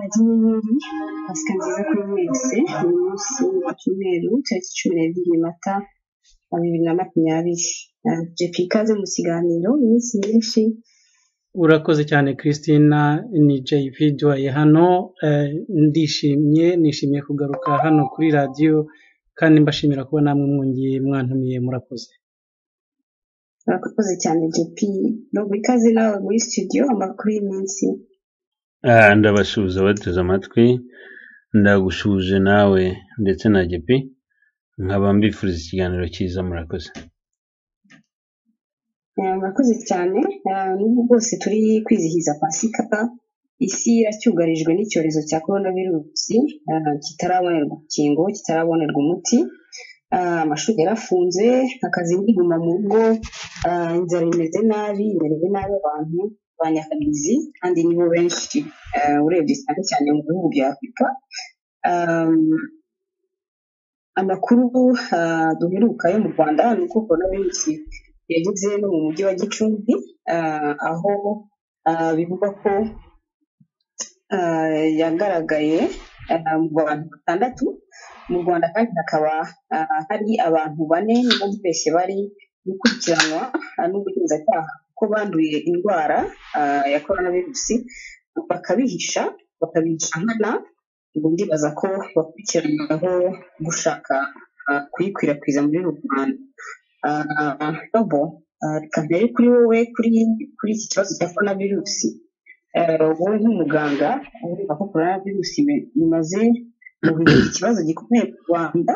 Radiyo Pasika nziza kuri mwese uyu munsi wa cyumweru tariki 12 Mata 2020 JP ikaze mu kiganiro iminsi myinshi. Urakoze cyane Christina, ni JP duaye hano. Nishimiye kugaruka hano kuri radio kandi mbashimira kuba namwe mwongeye mwantumiye. Urakoze cyane JP, no bikaze nawe muri studio amakuru y'iminsi. Ndabashuza bateze amatwi, ndagushuje nawe ndetse na JP, nkaba mbifuriza ikiganiro cyiza. Murakoze. Murakoze cyane. N'ubwo bwose turi kwizihiza Pasika, isi iracyugarijwe n'icyorezo cya coronavirus, kitarabonerwa urukingo, kitarabonerwa umuti. Amashuri yarafunze, akazi ndiguma mu rugo, inzara imeze nabi, imereye nabi abantu banyakabizi kandi nibo benshi urebye cyane mu bihugu bya Afurika. Amakuru duheruka yo mu Rwanda ni uko coronavirus yageze no mu mujyi wa Gicumbi, aho bivugwa ko yagaragaye mu bantu 6 mu Rwanda, kandi hakaba hari abantu 4 bumvise bari gukurikiranwa n'ubugenzacyaha ko banduye indwara ya coronavirus, bakabihisha nkana, ubundi baza ko bakurikiranaho gushaka kuyikwirakwiza muri Rwanda. Reka mbere kuri wowe kuri iki kibazo cya coronavirus, wowe nk'umuganga urumva ko coronavirus imaze guhindura ikibazo gikomeye mu Rwanda.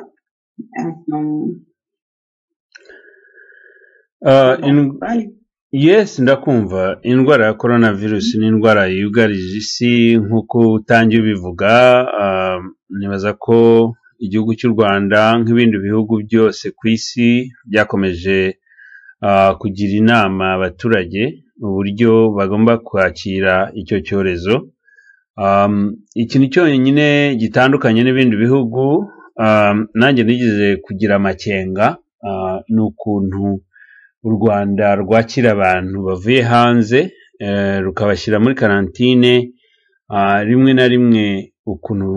Yes, ndakumva. Indwara ya coronavirus ni indwara yugarije isi nk'uko utangiye ubivuga. Nibaza ko igihugu cy'u Rwanda nk'ibindi bihugu byose ku isi byakomeje kugira inama abaturage uburyo bagomba kwakira icyo cyorezo. Ikintu cyonyine gitandukanye n'ibindi bihugu, nanjye nigeze kugira amakenga, ni ukuntu u Rwanda rwakira abantu bavuye hanze, rukabashyira muri karantine. Rimwe na rimwe ukuntu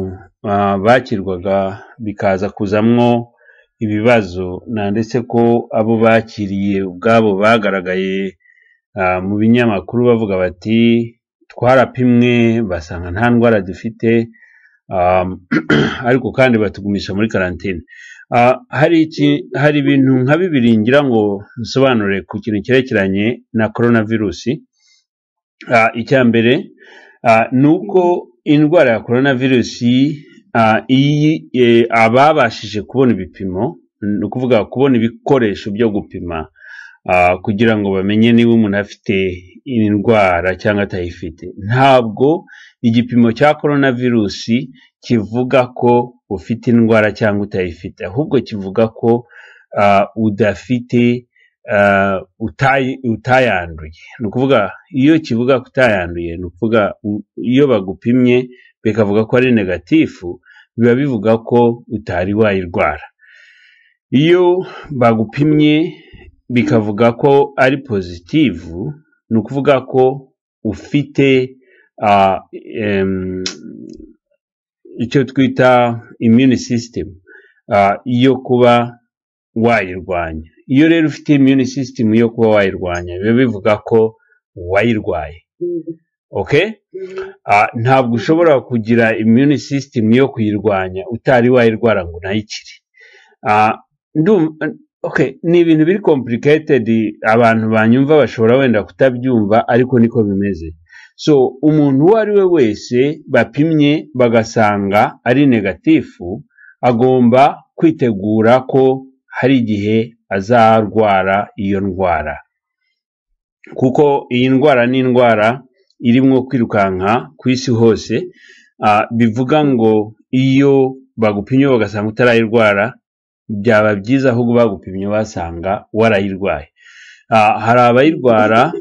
bakirwaga bikaza kuzamwo ibibazo, ndetse ko abo bakiriye ubwabo bagaragaye mu binyamakuru bavuga bati twarapimwe basanga nta ndwara dufite, ariko kandi batugumisha muri karantine. Hari ibintu nka bibiri ngira ngo nsobanure ku kintu cyerekeranye na coronavirus. Icya mbere nuko indwara ya coronavirus ababashije kubona ibipimo, ni ukuvuga kubona ibikoresho byo gupima kugira ngo bamenye niba umuntu afite indwara cyangwa atayifite. Ntabwo igipimo cya coronavirus kivuga ko ufite indwara cyangwa utayifite, ahubwo kivuga ko udafite utayanduye. Ni ukuvuga iyo kivuga ko utayanduye, ni ukuvuga iyo bagupimye bikavuga ko ari negatifu, biba bivuga ko utari wayirwara. Iyo bagupimye bikavuga ko ari pozitivu, ni ukuvuga ko ufite icyo twita immune system yo kuba wayirwanya. Iyo rero ufite immune system yo kuba wayirwanya, biba bivuga ko wayirwaye. Okay? Ntabwo ushobora kugira immune system yo kuyirwanya utari wayirwara ngo nayikire. Okay, ni ibintu biri complicated, abantu banyumva bashobora wenda kutabyumva, ariko niko bimeze. So umuntu uwo ari we wese bapimye bagasanga ari negatifu, agomba kwitegura ko hari igihe azarwara iyo ndwara, kuko iyi ndwara ni indwara irimo kwirukanka ku isi hose. Bivuga ngo iyo bagupimye bagasanga utarayirwara, byaba byiza ahubwo bagupimye basanga warayirwaye. Hari abayirwara,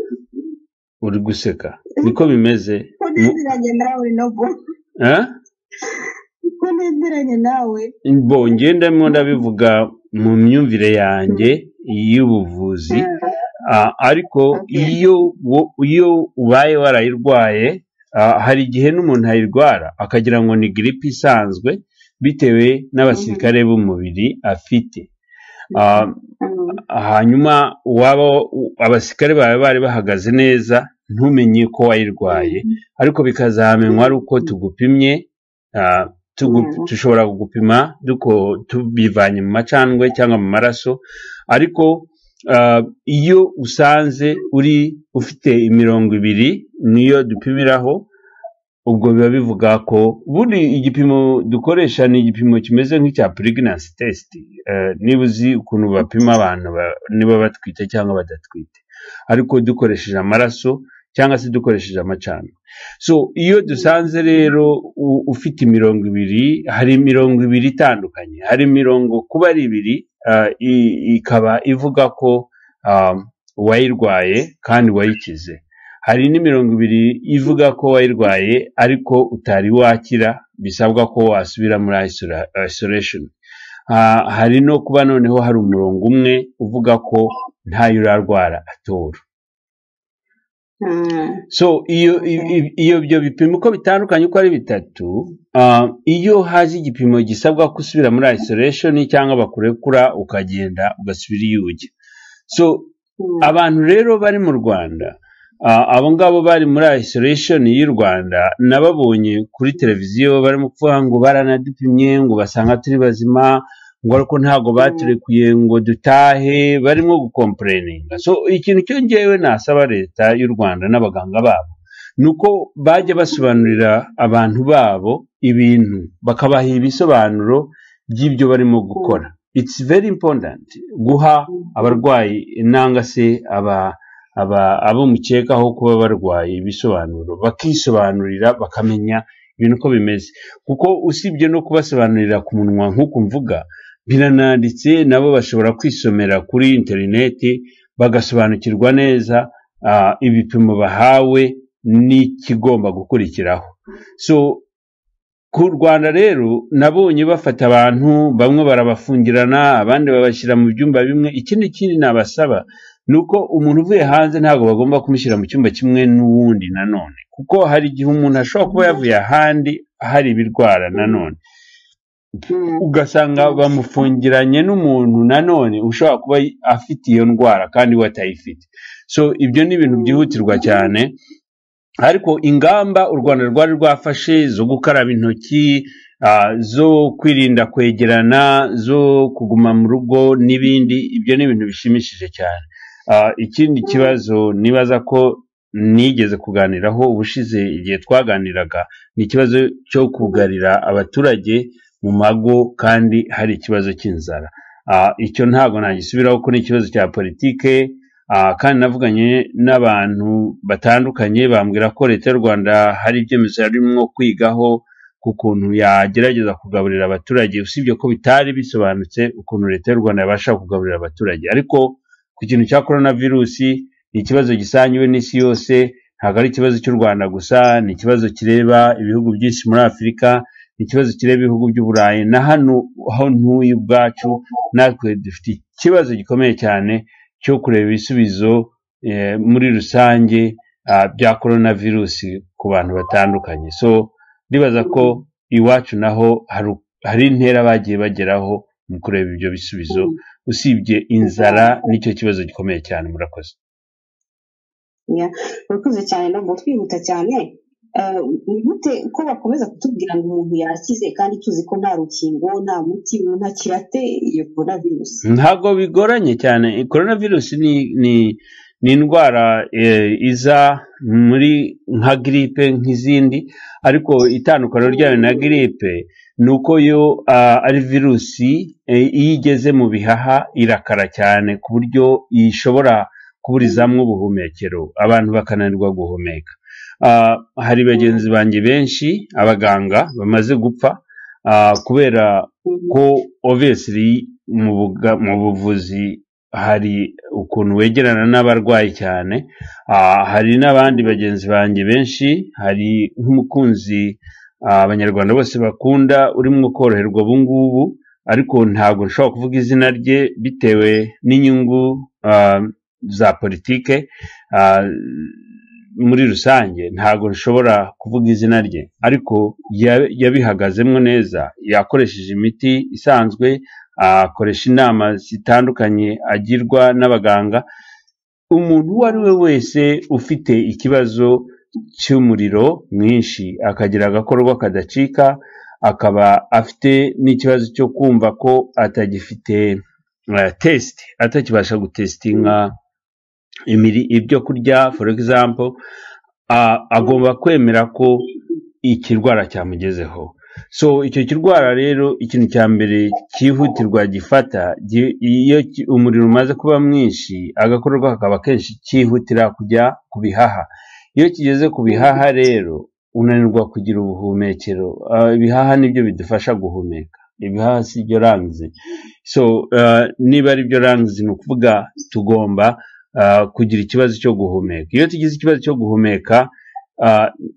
uri guseka, niko bimeze. Bo ngendamo ndabivuga mu myumvire yanjye y'ubuvuzi, ariko iyo ubaye warayirwaye, hari igihe n'umuntu ayirwara akagira ngo ni gripe isanzwe bitewe n'abasirikare b'umubiri afite. Hanyuma abasirikare bawe bari bahagaze neza, ntumenye ko wayirwaye, ariko bikazamenywa ari uko tugupimye. Dushobora kugupima tubivanye mu macandwe cyangwa mu maraso, ariko iyo usanze ufite 20 niyo dupimiraho, ubwo biba bivuga ko buri igipimo dukoresha ni igipimo kimeze nk'icya pregnancy test. Niba uzi ukuntu bapima abantu niba batwite cyangwa badatwite, ariko dukoresheje amaraso cyangwa se dukoresheje amacandwe. So iyo dusanze rero ufite 20, hari 20 itandukanye. Hari 20 kuba ari 2 ikaba ivuga ko wayirwaye kandi wayikize. Hari ni 20 ivuga ko wayirwaye ariko utari wakira, bisabwa ko wasubira muri isolation. Hari no kuba noneho hari umurongo umwe uvuga ko ntayo urarwara atora. So iyo byo bipimo uko bitandukanye uko ari 3, iyo haje igipimo gisabwa kusubira muri isolation cyangwa bakurekura ukagenda ugasubira iyo ujya. So abantu rero bari mu Rwanda, abo ngabo bari muri isolation y'u Rwanda, nababonye kuri televiziyo barimo kuvuga ngo baranadupimye ngo basanga turi bazima, ngo ariko ntago baturekuye ngo dutahe, barimo gucomplaininga. So ikintu cyo ngewe nasaba leta y'u Rwanda n'abaganga babo nuko bajya basobanurira abantu babo ibintu, bakabaha ibisobanuro by'ibyo barimo gukora. It's very important guha abarwayi inanga se abo mukekaho kuba barwaye ibisobanuro, bakisobanurira bakamenya ibintu uko bimeze, kuko usibye no kubasobanurira ku munwa nk'uko mvuga, birananditse, nabo bashobora kwisomera kuri interineti bagasobanukirwa neza ibipimo bahawe n'ikigomba gukurikiraho. So ku Rwanda rero nabonye bafata abantu bamwe barabafungirana, abandi babashyira mu byumba bimwe. Ikindi nabasaba nuko umuntu uvuye hanze ntago bagomba kumushyira mu cyumba kimwe n'uwundi nanone, kuko hari igihe umuntu ashobora kuba yavuye ahandi hari ibirwara nanone, ugasanga bamufungiranye n'umuntu nanone ushobora kuba afite iyo ndwara kandi we atayifite. So ibyo ni ibintu byihutirwa cyane, ariko ingamba u Rwanda rwari rwafashe zo gukaraba intoki, zo kwirinda kwegerana, zo kuguma mu rugo n'ibindi, ibyo ni ibintu bishimishije cyane. Ikindi kibazo nibaza ko nigeze kuganiraho ubushize igihe twaganiraga, ni ikibazo cyo kugarira abaturage mu mago kandi hari ikibazo cy'inzara. Icyo ntago nagisubiraho ko ni ikibazo cya politike, kandi navuganye n'abantu batandukanye bambwira ko leta y'u Rwanda hari ibyemezo yarimo kwigaho ku kuntu yagerageza kugaburira abaturage, usibye ko bitari bisobanutse ukuntu leta y'u Rwanda yabasha kugaburira abaturage. Ariko ku kintu cya coronavirusi. Ni ikibazo gisangiwe n'isi yose, ntabwo ari ikibazo cy'u Rwanda gusa, ni ikibazo kireba ibihugu byinshi muri Afurika, ni ikibazo kireba ibihugu by'Uburayi, na hano aho ntuye ubwacu natwe dufite ikibazo gikomeye cyane cyo kureba ibisubizo muri rusange bya coronavirusi ku bantu batandukanye. So ndibaza ko iwacu naho hari intera bagiye bageraho mu kureba ibyo bisubizo, usibye inzara nicyo kibazo gikomeye cyane. Murakoze. Murakoze cyane, ntabwo twihuta cyane. Ni gute uko bakomeza kutubwira ngo umuntu yakize kandi tuzi ko nta rukingo, nta muti, umuntu akirate iyo coronavirus? Ntabwo bigoranye cyane. Coronavirus ni indwara iza muri nka gripe nk'izindi, ariko itandukaniro ryayo na gripe ni uko yo ari virusi iyo igeze mu bihaha irakara cyane ku buryo ishobora kuburizamwo ubuhumekero, abantu bakananirwa guhumeka. Hari bagenzi banjye benshi abaganga bamaze gupfa kubera ko obviously mu buvuzi hari ukuntu wegerana n'abarwayi cyane. Hari n'abandi bagenzi banjye benshi, hari nk'umukunzi abanyarwanda bose bakunda urimo koroherwa ubu ngubu, ariko ntabwo nshobora kuvuga izina rye bitewe n'inyungu za politike. Muri rusange ntabwo nshobora kuvuga izina rye, ariko yabihagazemo neza, yakoresheje imiti isanzwe, akoresha inama zitandukanye agirwa n'abaganga. Umuntu uwo ari we wese ufite ikibazo cy'umuriro mwinshi, akagira agakorwa kadacika, akaba afite n'ikibazo cyo kumva ko atagifite test, atakibasha gutestinga ibyo kurya for example, agomba kwemera ko ikirwara cyamugezeho. So icyo kirwara rero ikintu cya mbere cyihutirwa gifata, iyo umuriro umaze kuba mwinshi, agakorwa kakaba kenshi cyihutira kujya ku bihaha. Iyo kigeze ku bihaha rero unanirwa kugira ubuhumekero. Ibihaha nibyo bidufasha guhumeka, ibihaha si byo lungs. So niba ari byo lungs, ni ukuvuga tugomba kugira ikibazo cyo guhumeka. Iyo tugize ikibazo cyo guhumeka,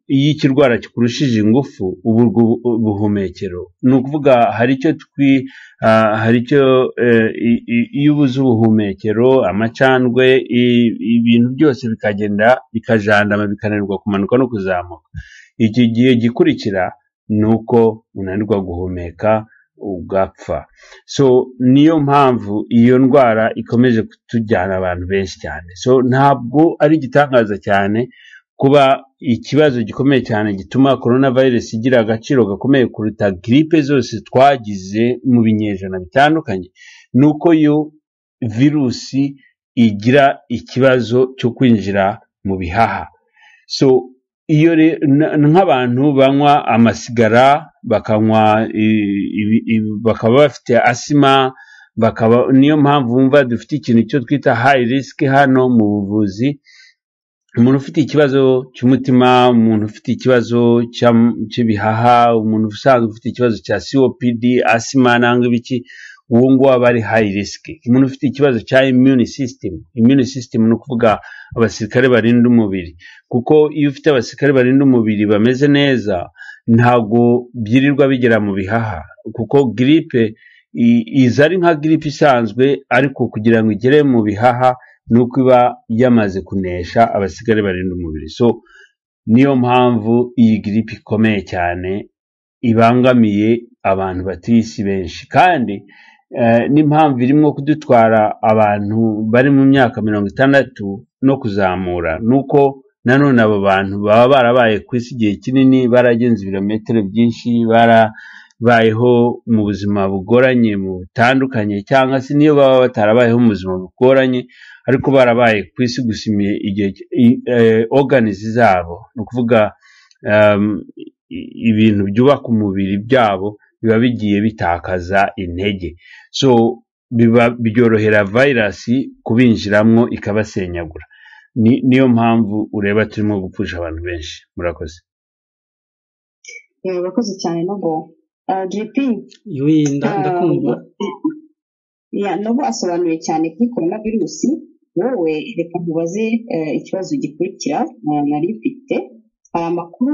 iyo ikirwara kikurushije ingufu ubuhumekero, ni ukuvuga hari icyo iyo ubuze ubuhumekero, amacandwe, ibintu byose bikagenda bikajandama, bikananirwa kumanuka no kuzamuka. Iki gihe gikurikira ni uko unanirwa guhumeka ugapfa. So niyo mpamvu iyo ndwara ikomeje kutujyana abantu benshi cyane. So ntabwo ari igitangaza cyane kuba ikibazo gikomeye cyane gituma coronavirus igira agaciro gakomeye kuruta gripe zose twagize mu binyejana bitandukanye, nuko yo virusi igira ikibazo cyo kwinjira mu bihaha. So iyo nk'abantu banywa amasigara, bakanywa bakaba bafite asima, niyo mpamvu wumva dufite ikintu cyo twita high risk hano mu buvuzi. Umuntu ufite ikibazo cy'umutima, umuntu ufite ikibazo cy'ibihaha, umuntu usanzwe ufite ikibazo cya COPD, asima nangwa ibiki, uwo nguwo aba ari high risk. Umuntu ufite ikibazo cya immune system ni ukuvuga abasirikare barinda umubiri, kuko iyo ufite abasirikare barinda umubiri bameze neza, ntabwo byirirwa bigera mu bihaha, kuko gripe iza ari nka gripe isanzwe, ariko kugira ngo igere mu bihaha nuko iba yamaze kunesha abasirikare barinda umubiri. So niyo mpamvu iyi gripe ikomeye cyane ibangamiye abantu batuye isi benshi, kandi n'impamvu irimo kudutwara abantu bari mu myaka 60 no kuzamura, nuko nanone abo bantu baba barabaye ku isi igihe kinini, baragenze ibirometero byinshi, barabayeho mu buzima bugoranye butandukanye, cyangwa se niyo baba batarabayeho mu buzima bugoranye, ariko barabaye ku isi gusimiye igihe organs zabo, ni ukuvuga ibintu byubaka umubiri byabo biba bigiye bitakaza intege. So byorohera virusi kubinjiramo ikabasenyagura. Niyo mpamvu ureba turimo gupfusha abantu benshi. Murakoze. Murakoze cyane Nobo. JP, ndakumva. Nobo asobanuye cyane kuri coronavirus, wowe reka nkubaze ikibazo gikurikira nari mfite. Hari amakuru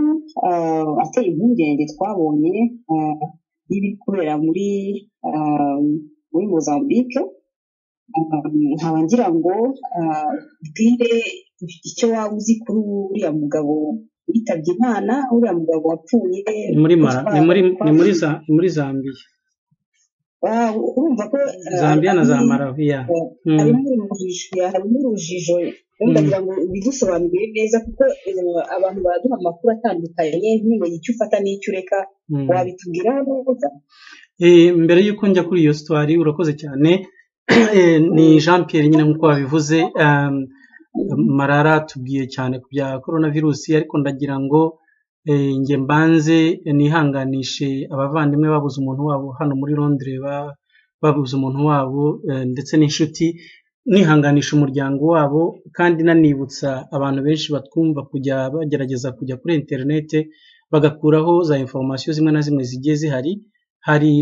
ateye impungenge twabonye y'ibiri kubera muri Mozambique. Nkaba ngira ngo ubwire icyo waba uzi kuri uriya mugabo witabye Imana, uriya mugabo wapfuye ni muri Zambia. urumva ko Zambia na za Malawi ya harimo urujijo ndagira ngo bidusobanurire neza kuko abantu baraduha amakuru atandukanye ntimenye icyo ufata n'icyo ureka. Wabitubwira neza? Mbere y'uko njya kuri iyo story urakoze cyane. Ni Jean Pierre nyine nk'uko wabivuze. Marara tubwiye cyane ku bya coronavirus, ariko ndagira ngo nge mbanze nihanganishe abavandimwe babuze umuntu wabo hano muri Londres, babuze umuntu wabo ndetse n'inshuti, nihanganisha umuryango wabo, kandi nanibutsa abantu benshi batwumva kujya bagerageza kujya kuri internet bagakuraho za information zimwe na zimwe zigiye zihari.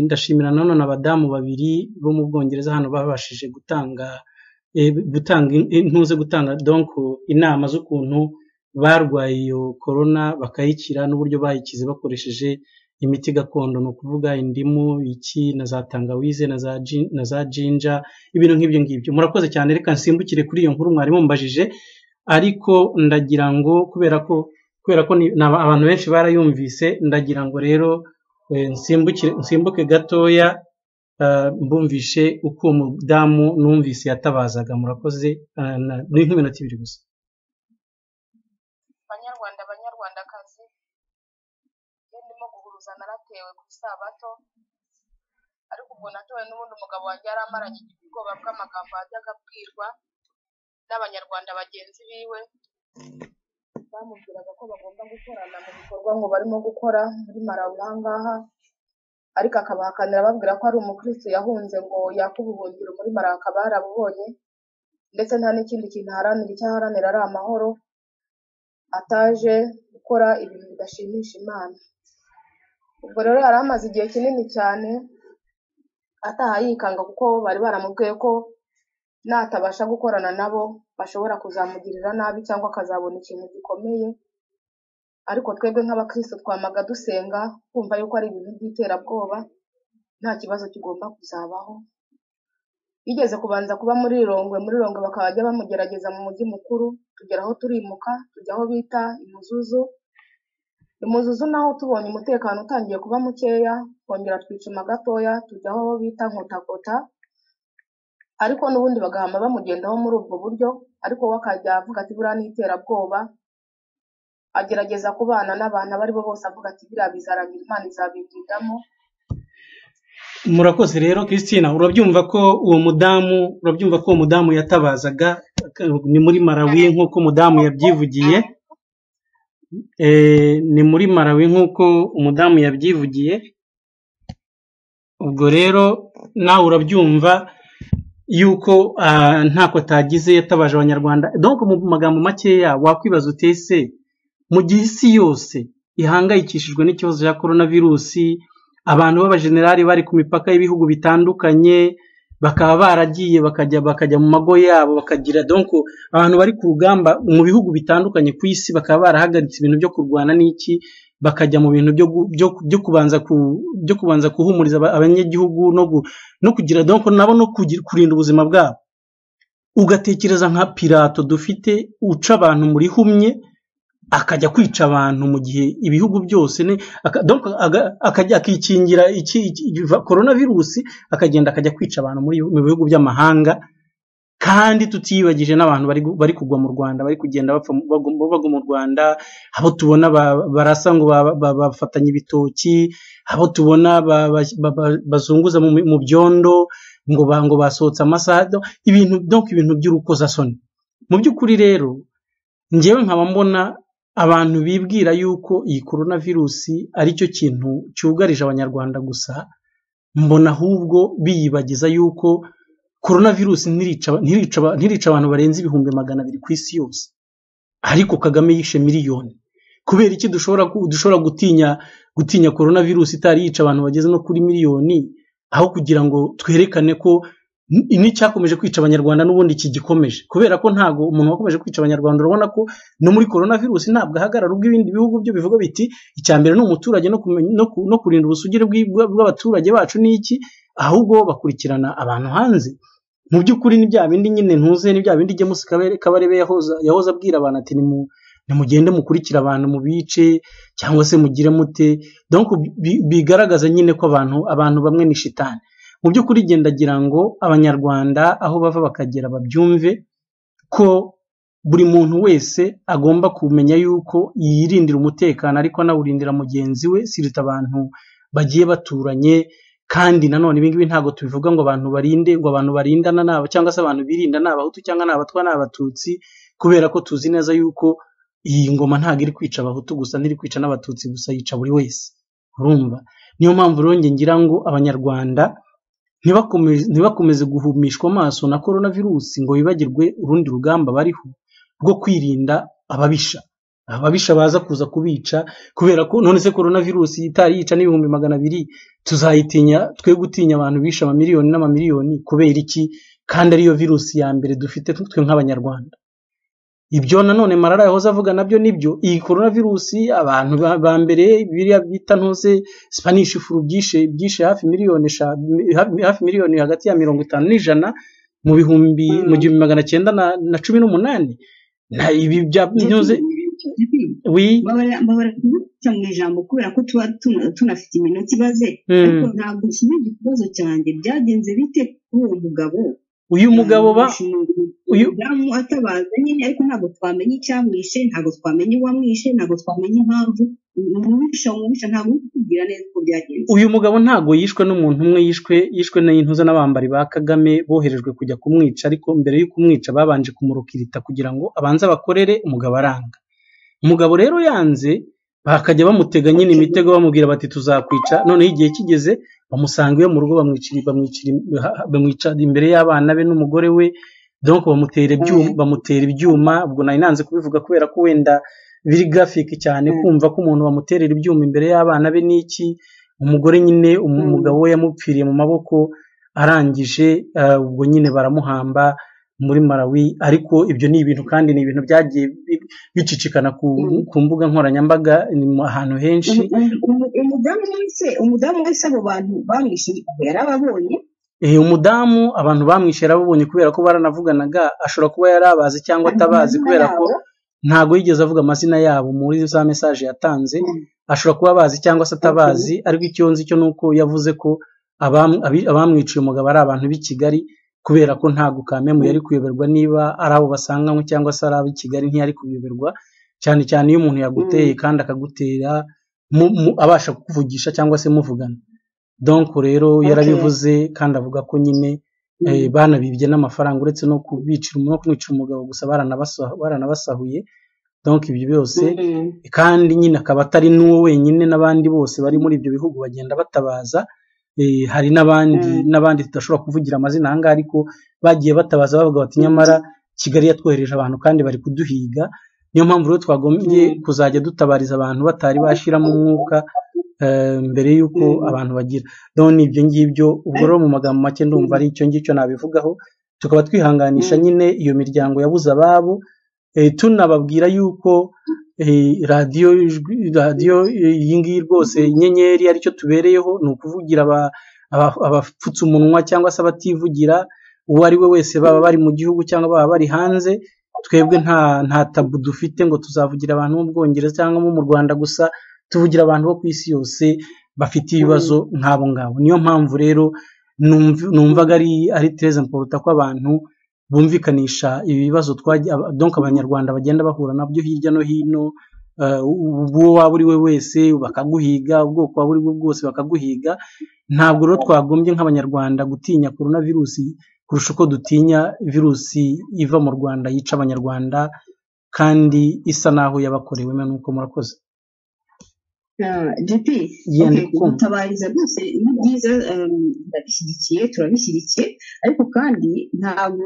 Ndashimira nanone abadamu babiri bo mu Bwongereza hano babashije gutanga donc inama z'ukuntu barwaye iyo corona bakayikira n'uburyo bayikize bakoresheje imiti gakondo, no kuvuga indimu, iki na za tangawize na za ginger, ibintu nk'ibyo ngibyo. Murakoze cyane, reka nsimbukire kuri iyo nkuru mwari mumbajije, ariko ndagira ngo kubera ko abantu benshi barayumvise, ndagira ngo rero nsimbuke gatoya mbumvishe uko umudamu numvise yatabazaga. Murakoze, ni nk'iminota 2 gusa. Banyarwandakazi, ndimo guhuruza naratewe ku Isabato, ariko ubwo natowe n'ubundi umugabo wanjye yaramaranye ubwoba bw'amagambo yajyaga abwirwa n'abanyarwanda bagenzi biwe, bamubwiraga ko bagomba gukorana mu bikorwa ngo barimo gukora muri Malawi ahangaha, ariko akabahakanira babwira ko ari umukristo yahunze ngo yakuba ubuhungiro muri Malawi akaba yarabubonye, ndetse nta n'ikindi kintu aharanira, icyo aharanira ari amahoro, ataje gukora ibintu bidashimisha Imana. Ubwo rero yari amaze igihe kinini cyane ataha yikanga, kuko bari baramubwiye ko natabasha gukorana nabo bashobora kuzamugirira nabi cyangwa akazabona ikintu gikomeye. Ariko twebwe nk'abakristo twamaga dusenga kumva yuko ari ibintu by'iterabwoba, nta kibazo kigomba kuzabaho. Bigeze kubanza kuba muri Lilongwe bakajya bamugerageza mu mujyi mukuru, tugeraho turimuka tujya aho bita Imuzuzu naho tubonye umutekano utangiye kuba mukeya, kongera twicuma gatoya tujya aho bita Nkotakota, ariko n'ubundi bagahama bamugendaho muri ubwo buryo, ariko we akajya avuga ati buriya n'iterabwoba, agerageza kubana n'abantu abo ari bo bose avuga ati biriya bizarangira, Imana izabindindamo. Murakoze rero Christina, urabyumva ko uwo mudamu yatabazaga ni muri Malawi nk'uko umudamu yabyivugiye. Ni muri Malawi nk'uko umudamu yabyivugiye. Ubwo rero nawe urabyumva yuko ntako atagize, yatabaje abanyarwanda. Donc mu magambo makeya wakwibaza utese, mu gihe isi yose ihangayikishijwe n'ikibazo cya coronavirus, abantu b'abajenerali bari ku mipaka y'ibihugu bitandukanye, bakaba baragiye bakajya mu mago yabo, bakagira donc abantu bari ku rugamba mu bihugu bitandukanye ku isi, bakaba barahagaritse ibintu byo kurwana n'iki, bakajya mu bintu byo kubanza kuhumuriza abanyagihugu no kugira donc nabo no kurinda ubuzima bwabo. Ugatekereza nka Pilato dufite uca abantu muri humye, akajya kwica abantu mu gihe ibihugu byose donc akajya akikingira coronavirus, akagenda akajya kwica abantu mu bihugu by'amahanga, kandi tutiyibagije n'abantu bari kugwa mu Rwanda, bari kugenda bagwa mu Rwanda, abo tubona barasa ngo bafatanya ibitoki, abo tubona bazunguza mu byondo ngo basohotse amasaha, ibintu by'urukozasoni. Mu by'ukuri rero njyewe nkaba mbona abantu bibwira yuko iyi coronavirus ari cyo kintu cyugarije abanyarwanda gusa, mbona ahubwo biyibagiza yuko coronavirus ntirica abantu barenze 200,000 ku isi yose, ariko Kagame yishe miliyoni. Kubera iki dushobora gutinya coronavirus itari yica abantu bageze no kuri miliyoni, aho kugira ngo twerekane ko n'icyakomeje kwica abanyarwanda n'ubundi kigikomeje, kubera ko ntago umuntu wakomeje kwica abanyarwanda, urabona ko no muri coronavirus ntabwo ahagarara, ubwo ibindi bihugu byo bivuga biti icya mbere ni umuturage no kurinda ubusugire bw'abaturage bacu n'iki, ahubwo bakurikirana abantu hanze. Mu by'ukuri ni bya bindi nyine ntuze, ni bya bindi James Kabarebe yahoza abwira abantu ati nimugende mukurikira abantu mu bice cyangwa se mugire mute, donc bigaragaza nyine ko abantu bamwe ni shitani. Mu by'ukuri gendagira ngo abanyarwanda aho bava bakagera babyumve ko buri muntu wese agomba kumenya yuko yirindira umutekano ariko anawurindira mugenzi we, sirita abantu bagiye baturanye. Kandi nanone ibi ngibi ntabwo tubivuga ngo abantu barindana nabo cyangwa se abantu birinda n'abahutu cyangwa n'abatwa n'abatutsi, kubera ko tuzi neza yuko iyi ngoma ntabwo iri kwica abahutu gusa, ntiri kwica n'abatutsi gusa, yica buri wese, urumva. Niyo mpamvu rero ngira ngo abanyarwanda ntibakomeze guhumishwa amaso na coronavirus ngo bibagirwe urundi rugamba bariho rwo kwirinda ababisha baza kuza kubica, kubera ko none se coronavirus itari yica n'ibihumbi 200 tuzayitinya twe gutinya abantu bisha amamiliyoni n'amamiliyoni kubera iki? Kandi ariyo virusi ya mbere dufite twe nk'abanyarwanda. Ibyo nanone Marara yahoze avuga nabyo nibyo. Iyi coronavirus abantu ba mbere biriya bita ntose Spanish flu byishe hafi miliyoni hagati ya 50 n'ijana mu 1918 na ibi bya nyoze mu ijambo kubera ko tuba tunafite iminota ibaze, ariko ntabwo nshimye ikibazo cyanjye byagenze bite kuri uwo mugabo. Uyu mugabo uyu atabaza nyine, ariko ntabwo twamenye icyamwishe, ntabwo twamenye uwamwishe, ntabwo twamenye impamvu. Umubisha ntabwo kubwira neza uko byagenze. Uyu mugabo ntabwo yishwe n'umuntu umwe, yishwe n'intuza n'abambari ba Kagame boherejwe kujya kumwica, ariko mbere yo kumwica babanje kumurukirita kugira ngo abanze bakorere umugabo aranga. Umugabo rero yanze, bakajya bamutega nyine imitego bamubwira bati tuzakwica. Noneho igihe kigeze bamusanga iwe mu rugo, bamwica imbere y'abana be n'umugore we, donc bamutera ibyuma. Ubwo nari nanze kubivuga kubera ko wenda biri graphic cyane kumva ko umuntu bamuterera ibyuma imbere y'abana be n'iki. Umugore nyine umugabo we yamupfiriye mu maboko, arangije ubwo nyine baramuhamba muri Malawi. Ariko ibyo ni ibintu kandi ni ibintu byagiye bicicikana ku mbuga nkoranyambaga ahantu henshi. umudamu wese abo bantu bamwishe yarababonye. Umudamu abantu bamwishe yarababonye kubera ko baranavuganaga, ashobora kuba yarabazi cyangwa atabazi kubera ko ntago yigeze avuga amazina yabo muri za message yatanze. Ashobora kuba abazi cyangwa se atabazi, ariko icyo nzi cyo nuko yavuze ko abamwiciye umugabo ari abantu b'i Kigali, kubera ko ntago Kamemu yari kuyoberwa niba ari abo basanganywe cyangwa se ari ab'i Kigali, ntiyari kuyoberwa cyane cyane iyo umuntu yaguteye kandi akagutera abasha kukuvugisha cyangwa se muvugana. Donc rero yarabivuze kandi avuga ko nyine banabibye n'amafaranga, uretse no kumwicira umugabo gusa baranabasahuye. Donc ibyo byose kandi nyine akaba atari n'uwo wenyine, n'abandi bose bari muri ibyo bihugu bagenda batabaza. Hari n'abandi tudashobora kuvugira amazina ahangaha, ariko bagiye batabaza bavuga bati nyamara Kigali yatwohereje abantu kandi bari kuduhiga. Niyo mpamvu rero twagombye kuzajya dutabariza abantu batari bashiramo umwuka mbere y'uko abantu bagira. None ibyo ngibyo, ubwo rero mu magambo make ndumva ari icyo ngicyo nabivugaho. Tukaba twihanganisha nyine iyo miryango yabuze ababo, tunababwira yuko radiyo iyi ngiyi rwose inyenyeri aricyo tubereyeho, ni ukuvugira abapfutse umunwa cyangwa se abativugira, uwo ari we wese, baba bari mu gihugu cyangwa baba bari hanze. Twebwe nta tabu dufite ngo tuzavugira abantu mu Bwongereza cyangwa mu Rwanda gusa, tuvugira abantu bo ku isi yose bafite ibibazo nk'abo ngabo. Niyo mpamvu rero numvaga ari très important ko abantu bumvikanisha ibibazo donc abanyarwanda bagenda bahura nabyo hirya no hino. Uwo waba uri we wese bakaguhiga, ubwoko waba uri bwo bwose bakaguhiga. Ntabwo rero twagombye nk'abanyarwanda gutinya coronavirus kurusha uko dutinya virusi iva mu Rwanda yica abanyarwanda kandi isa naho yabakorewe. Nuko murakoze. JP, gutabariza rwose ni byiza, ndabishyigikiye, turabishyigikiye, ariko kandi ntabwo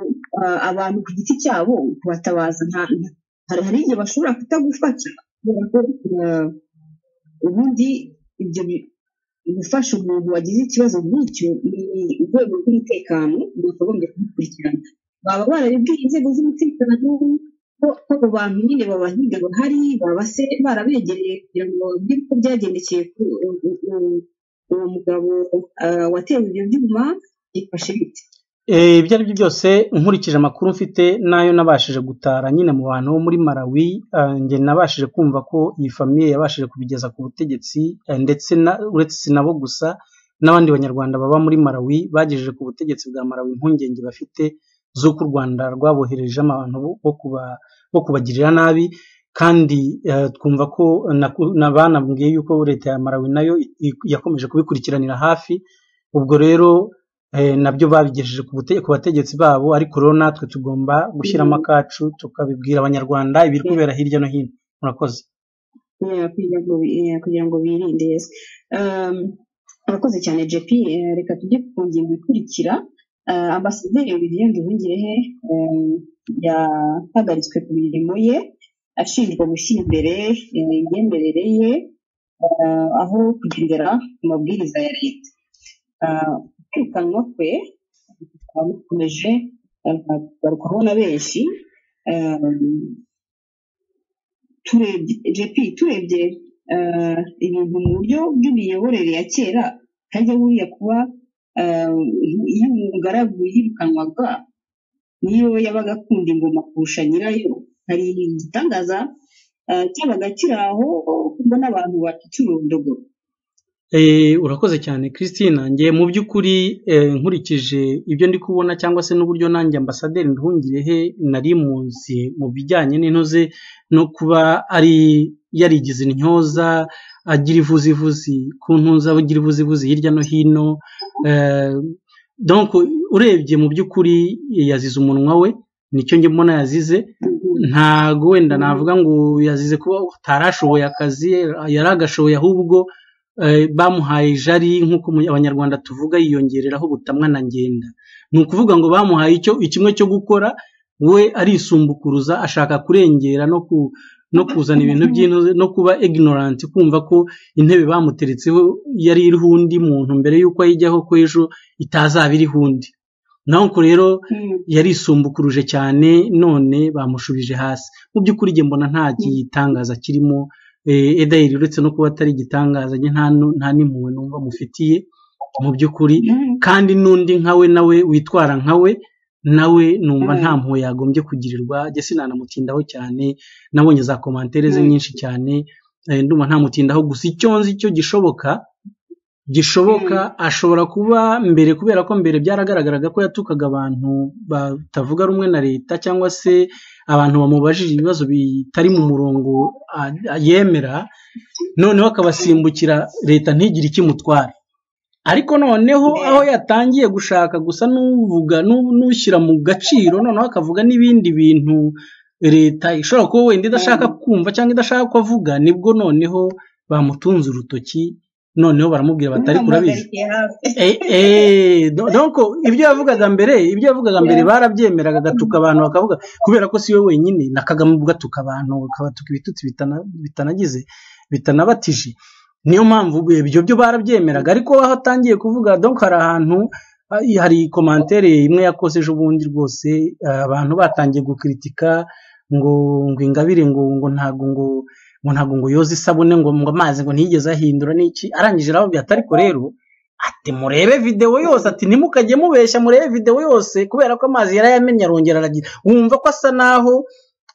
abantu ku giti cyabo kubatabaza hari igihe bashobora kutagufata. Ubundi ibyo gufasha umuntu wagize ikibazo nk'icyo ni urwego rw'umutekano rwakagombye kubikurikirana. Baba barabibwiye inzego z'umutekano ko abo bantu nyine babahiga bahari, baba se barabegereye kugira ngo bababwire uko byagendekeye uwo mugabo watewe ibyo byuma yifashe bite. Ibyo ari byo byose nkurikije amakuru mfite n'ayo nabashije gutara nyine mu bantu bo muri Malawi, njye nabashije kumva ko iyi famiye yabashije kubigeza ku butegetsi, ndetse uretse si nabo gusa n'abandi banyarwanda baba muri Malawi bagejeje ku butegetsi bwa Malawi impungenge bafite z'uko u Rwanda rwaboherejemo abantu bo kubagirira nabi, kandi twumva ko banambwiye yuko leta ya Malawi nayo yakomeje kubikurikiranira hafi. Ubwo rero nabyo babigejeje ku bategetsi babo, ariko rero natwe tugomba gushyiramo akacu tukabibwira abanyarwanda ibiri kubera hirya no hino. Murakoze. Kugira ngo birinde. Murakoze cyane JP. Reka tujye ku ngingo ikurikira. Ambasaderi Olivier Nduhungirehe yahagaritswe ku mirimo ye ashinjwa gushyira imbere imyemerere ye aho kugendera ku mabwiriza ya leta. Kwirukanwa kwe bikomeje kugarukwaho na benshi. Turebye ibintu mu buryo bw'imiyoborere ya kera, hajya buriya kuba iyo umugaragu yirukanwaga niyo yabaga akunda ingoma kurusha nyirayo. Hari igitangaza cyabaga kiri aho kumva n'abantu bacitse urondogoro. Urakoze cyane Christine. Njye mu by'ukuri nkurikije ibyo ndi kubona cyangwa se n'uburyo nanjye ambasaderi Nduhungirehe nari muzi mu bijyanye n'intoze no kuba ari yarigize intyoza, agira ivuzivuzi ku ntuza, agira ivuzivuzi hirya no hino. Donc urebye mu by'ukuri yazize umunwa we, nicyo njye mbona yazize. Ntago wenda navuga ngo yazize kuba atarashoboye akazi, yaragashoboye, ahubwo bamuhaye jari nk'uko abanyarwanda tuvuga yiyongereraho butamwa na ngenda. Ni ukuvuga ngo bamuhaye kimwe cyo gukora, we arisumbukuruza ashaka kurengera no kuzana ibintu by'intoze no kuba ignorant, kumva ko intebe bamuteretseho yari iriho undi muntu mbere y'uko ayijyaho, ko ejo itazaba iriho undi. Naho rero yarisumbukuruje cyane, none bamushubije hasi. Mu by'ukuri njye mbona nta gitangaza kirimo. Edayiri uretse no kuba atari igitangaza, nta n'impuhwe numva mufitiye mu by'ukuri, kandi n'undi nkawe nawe witwara nkawe nawe numva nta mpuhwe yagombye kugirirwa. Jye sinanamutindaho cyane, nabonye za komantere ze nyinshi cyane, ndumva ntamutindaho. Gusa icyo nzi cyo gishoboka ashobora kuba mbere, kubera ko mbere byaragaragaraga ko yatukaga abantu batavuga rumwe na leta, cyangwa se abantu bamubajije ibibazo bitari mu murongo yemera, noneho akabasimbukira leta ntigire ikimutwara. Ariko noneho aho yatangiye gushaka gusa n'uvuga n'ushyira mu gaciro, noneho akavuga n'ibindi bintu leta ishobora kuba wenda idashaka kumva cyangwa idashaka ko avuga, nibwo noneho bamutunze urutoki, noneho baramubwira batari kurabizi. Donc ibyo yavugaga mbere barabyemeraga, agatuka abantu bakavuga, kubera ko si we wenyine, na Kagame ubwo atuka abantu, akabatuka ibitutsi bitanabatije. Niyo mpamvu ibyo byo barabyemeraga. Ariko aho atangiye kuvuga, donc hari ahantu, hari komantere imwe yakoze ejo bundi rwose, abantu batangiye gukritika ngo Ingabire ngo ntago ngo yoza isabune ngo amazi ngo ntiyigeze ahindura n'iki. Arangije arababwira ati ariko rero ati murebe video yose, ati ntimukajye mubeshya, murebe video yose, kubera ko amazi yarayamenye arongera aragira. Wumva ko asa naho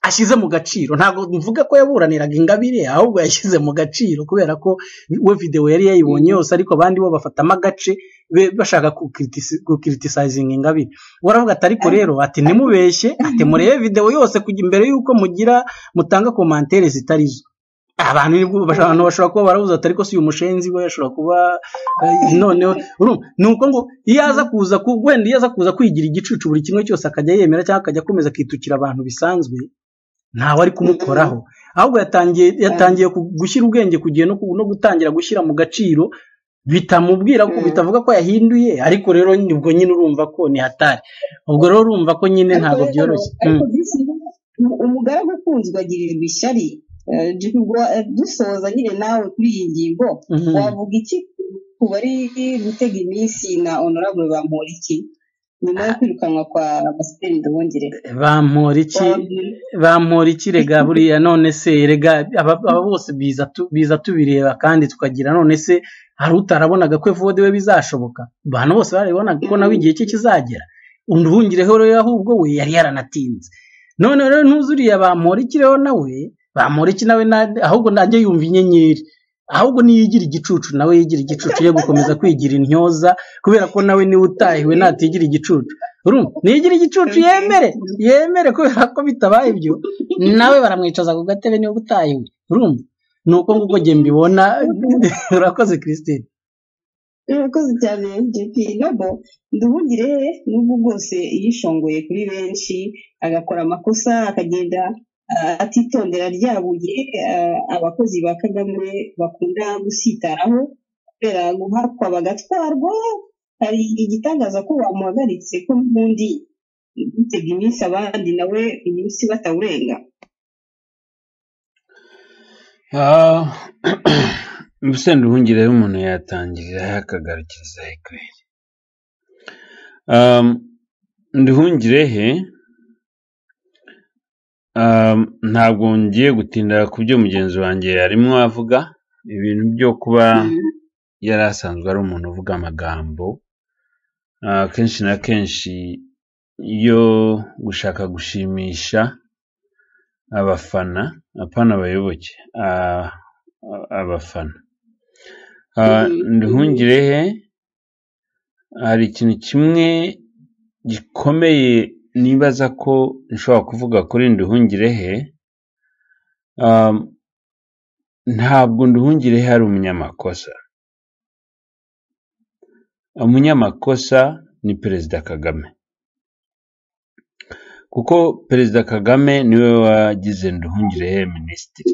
ashyize mu gaciro. Ntabwo mvuga ko yaburaniraga Ingabire, ahubwo yashyize mu gaciro, kubera ko we video yari yayibonye yose, ariko abandi bo bafatamo agace bashaka criticize Ingabire. Waravuga ati ariko rero ati ntimubeshye, ati murebe video yose imbere y'uko mutanga komantere zitarizo. Abantu bashobora kuba baravuze ati ariko si uyu mushenzi we ashobora kuba noneho nuko ngo iyo aza kuza kwigira igicucu buri kimwe cyose akajya yemera, cyangwa akajya akomeza akitukira abantu bisanzwe, ntawe ari kumukoraho. Ahubwo yatangiye gushyira ubwenge kugiye no gutangira gushyira mu gaciro, bitamubwira ko bitavuga ko yahinduye. Ariko rero ubwo nyine urumva ko ni hatari. Ubwo rero urumva ko nyine ntabwo byoroshye. Umugaragu ukunzwe agirirwa ishyari. Dusoza nyine nawe kuri iyi ngingo, wavuga iki bari gutega iminsi na honorable Bamporiki nyuma yo kwirukanwa kwa Ambasaderi Nduhungirehe. Bamporiki rega buriya none se rega aba bose biza tubireba kandi tukagira none se hari utarabonaga ko Evode we bizashoboka, abantu bose barabibonaga ko nawe igihe cye kizagera. Nduhungirehe rero ahubwo we yari yaranatinze. None rero ntuzuriye Bamporiki rero Bamporiki nawe ahubwo najye yumva inyenyeri, ahubwo niyigira igicucu nawe yigira igicucu yo gukomeza kwigira intyoza, kubera ko nawe niwe utahiwe natigira igicucu. Urumva niyigira igicucu yemere kubera ko bitabaye ibyo nawe baramwicaza ku gatebe niwe utahiwe. Urumva nuko nguko nge mbibona. Urakoze Christine. Urakoze cyane JP. Nabo Nduhungirehe n'ubwo bwose yishongoye kuri benshi agakora amakosa akagenda atitondera ryabuye abakozi ba Kagame bakunda gusitaraho kubera guhakwa bagatwarwa, hari igitangaza ko bamuhagaritse ko n'ubundi gutega iminsi abandi nawe iminsi batawurenga. mbese Nduhungirehe umuntu yatangirira akagarukiriza kweli. Nduhungirehe ntabwo ngiye gutinda ku byo mugenzi wanjye arimo avuga, ibintu byo kuba yari asanzwe ari umuntu uvuga amagambo kenshi na kenshi yo gushaka gushimisha abafana, apana abayoboke, abafana. Nduhungirehe hari ikintu kimwe gikomeye nibaza ko nshobora kuvuga kuri Nduhungirehe. Ntabwo Nduhungirehe ari umunyamakosa. Umunyamakosa ni Perezida Kagame, kuko Perezida Kagame niwe wagize Nduhungirehe minisitiri.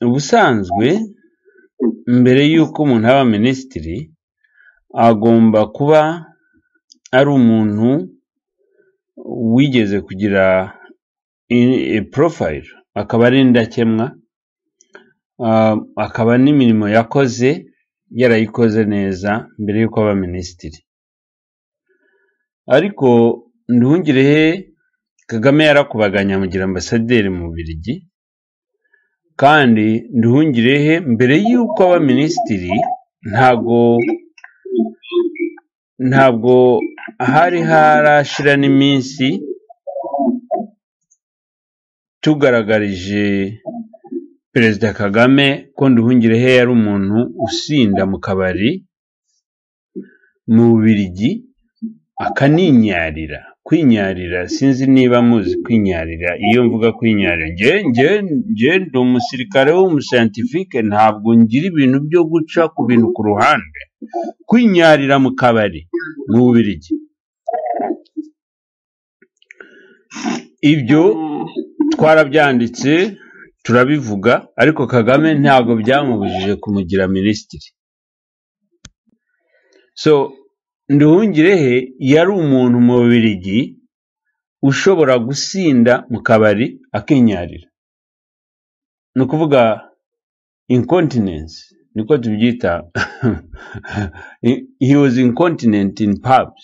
Ubusanzwe mbere y'uko umuntu aba minisitiri agomba kuba ari umuntu wigeze kugira profile, akaba ari indakemwa, akaba n'imirimo yakoze yarayikoze neza mbere y'uko aba minisitiri. Ariko Nduhungirehe Kagame yarakubaganya amugira ambasaderi mu Bubiligi, kandi Nduhungirehe mbere y'uko aba minisitiri ntabwo hari harashira n'iminsi tugaragarije Perezida Kagame ko Nduhungirehe yari umuntu usinda mu kabari mu Bubiligi akaninyarira. Kwinyarira sinzi niba muzi kwinyarira. Iyo mvuga kwinyarira, nge ndi umusirikare w'umuscientifique, ntabwo ngira ibintu byo guca ku bintu ku ruhande. Kwinyarira mu kabari mu Bubiligi, ibyo twarabyanditse turabivuga, ariko Kagame ntabwo byamubujije kumugira minisitiri. So Nduhungirehe yari umuntu mu Bubiligi ushobora gusinda mu kabari akinyarira. Ni ukuvuga incontinence, niko tubyita. He was incontinent in pubs.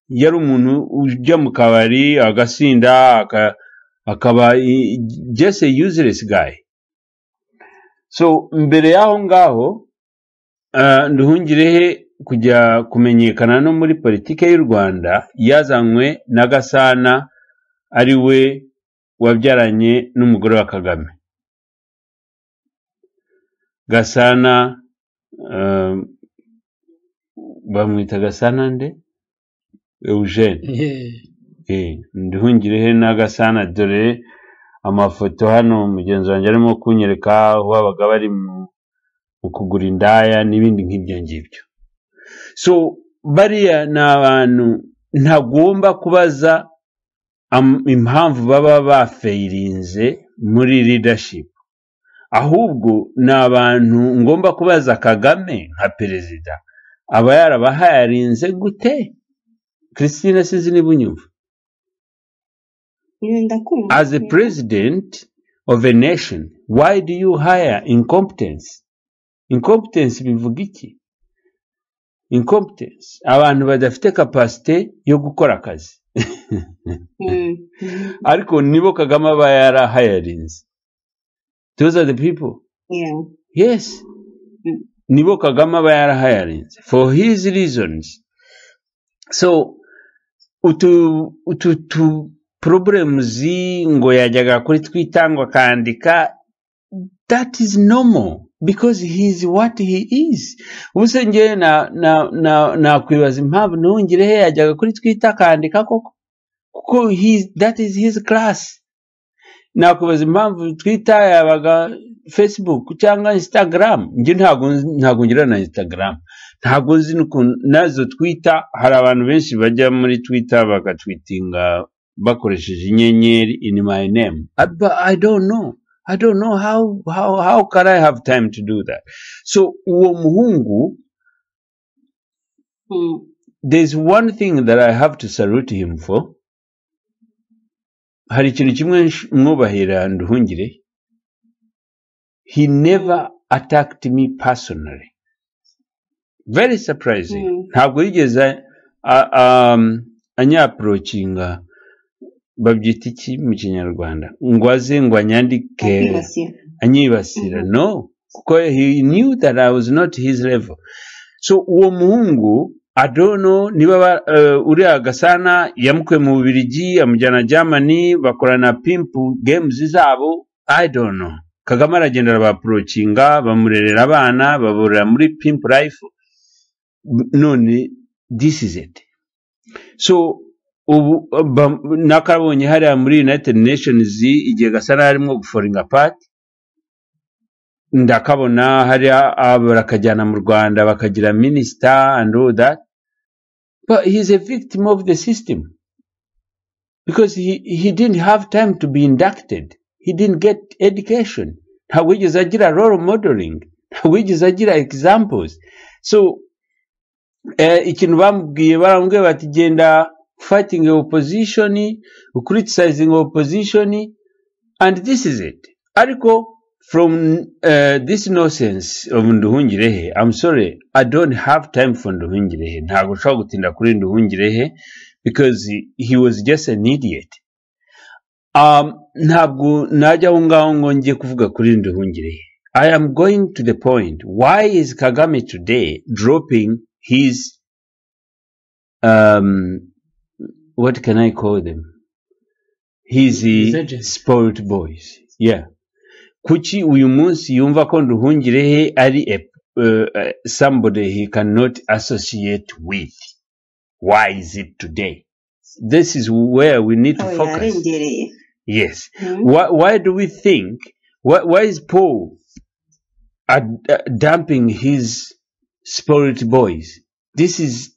Yari umuntu ujya mu kabari agasinda akaba just a useless guy. So mbere y'aho ngaho Nduhungirehe kujya kumenyekana no muri politike y'u Rwanda yazanywe na Gasana, ari we wabyaranye n'umugore wa Kagame. Gasana bamwita Gasana nde? Eugene. Nduhungirehe na Gasana, dore amafoto hano mugenzi wanjye arimo kunyereka aho babaga bari mu kugura indaya n'ibindi nk'ibyo ngibyo. So bariya ni abantu ntagomba kubaza impamvu baba bafeirinze muri leadership, ahubwo ni abantu ngomba kubaza Kagame nka perezida aba yarabahayarinze gute. Christine sinzi niba unyumva. As a president of a nation. Why do you hire incompetence? Incompetence bivuga iki? Incompetence, abantu badafite capacity yo gukora akazi. Ariko nibo Kagame aba yarahirinze. Those are the people. Yeah. Yes. Nibo Kagame aba yarahirinze for his reasons. So utu problems ngo yajyaga kuri Twitter ngo akandika, that is normal because he is what he is. Ubuse nge na kwibaza impamvu Nduhungirehe yajyaga kuri Twitter akandika koko, kuko that is his class. Nakwibaza impamvu Twitter yabaga Facebook cyangwa Instagram. Nge ntago ngira na Instagram, ntago nzi nuko nazo Twitter. Hari abantu benshi bajya muri Twitter bagatweetinga bakoresheje inyenyeri in my name, but I don't know how can I have time to do that. So uwo muhungu, there's one thing that I have to salute him for. Hari ikintu kimwe mwubahira Nduhungirehe. He never attacked me personally. Very surprising. Ntabwo yigeze anyaproachinga, babyita iki mu Kinyarwanda, ngo aze ngo anyandike anyibasira. No, because he knew that I was not his level. So uwo muhungu, I don't know niba uriya Gasana yamukwe mu Bubiligi amujyana Germany bakorana pimp games zabo, I don't know. Kagame aragenda arabaprochinga, bamurerera abana, baborera muri pimp life. None this is it. So ubu nakabonye hariya muri United Nations igihe Gasana arimo guforinga apart, ndakabona hariya barakajyana mu Rwanda bakagira minister and all that, but he's a victim of the system because he didn't have time to be inducted. He didn't get education. Ntabwo yigeze agira role modeling, ntabwo yigeze agira examples. So ikintu bamubwiye baramubwiye bati genda fighting opposition, criticizing opposition, and this is it. Ariko from this nonsense of Nduhungirehe, I'm sorry, I don't have time for Nduhungirehe. Ntabwo nshobora gutinda kuri Nduhungirehe because he was just an idiot. Ntabwo najya aho ngaho ngo ngiye kuvuga kuri Nduhungirehe. I am going to the point. Why is Kagame today dropping his what can I call them? His spoiled boys. Yeah. Kuki uyu munsi yumva ko Nduhungirehe ari somebody he cannot associate with? Why is it today? This is where we need to focus. Yes. Why do we think? Why is Paul dumping his spoiled boys? This is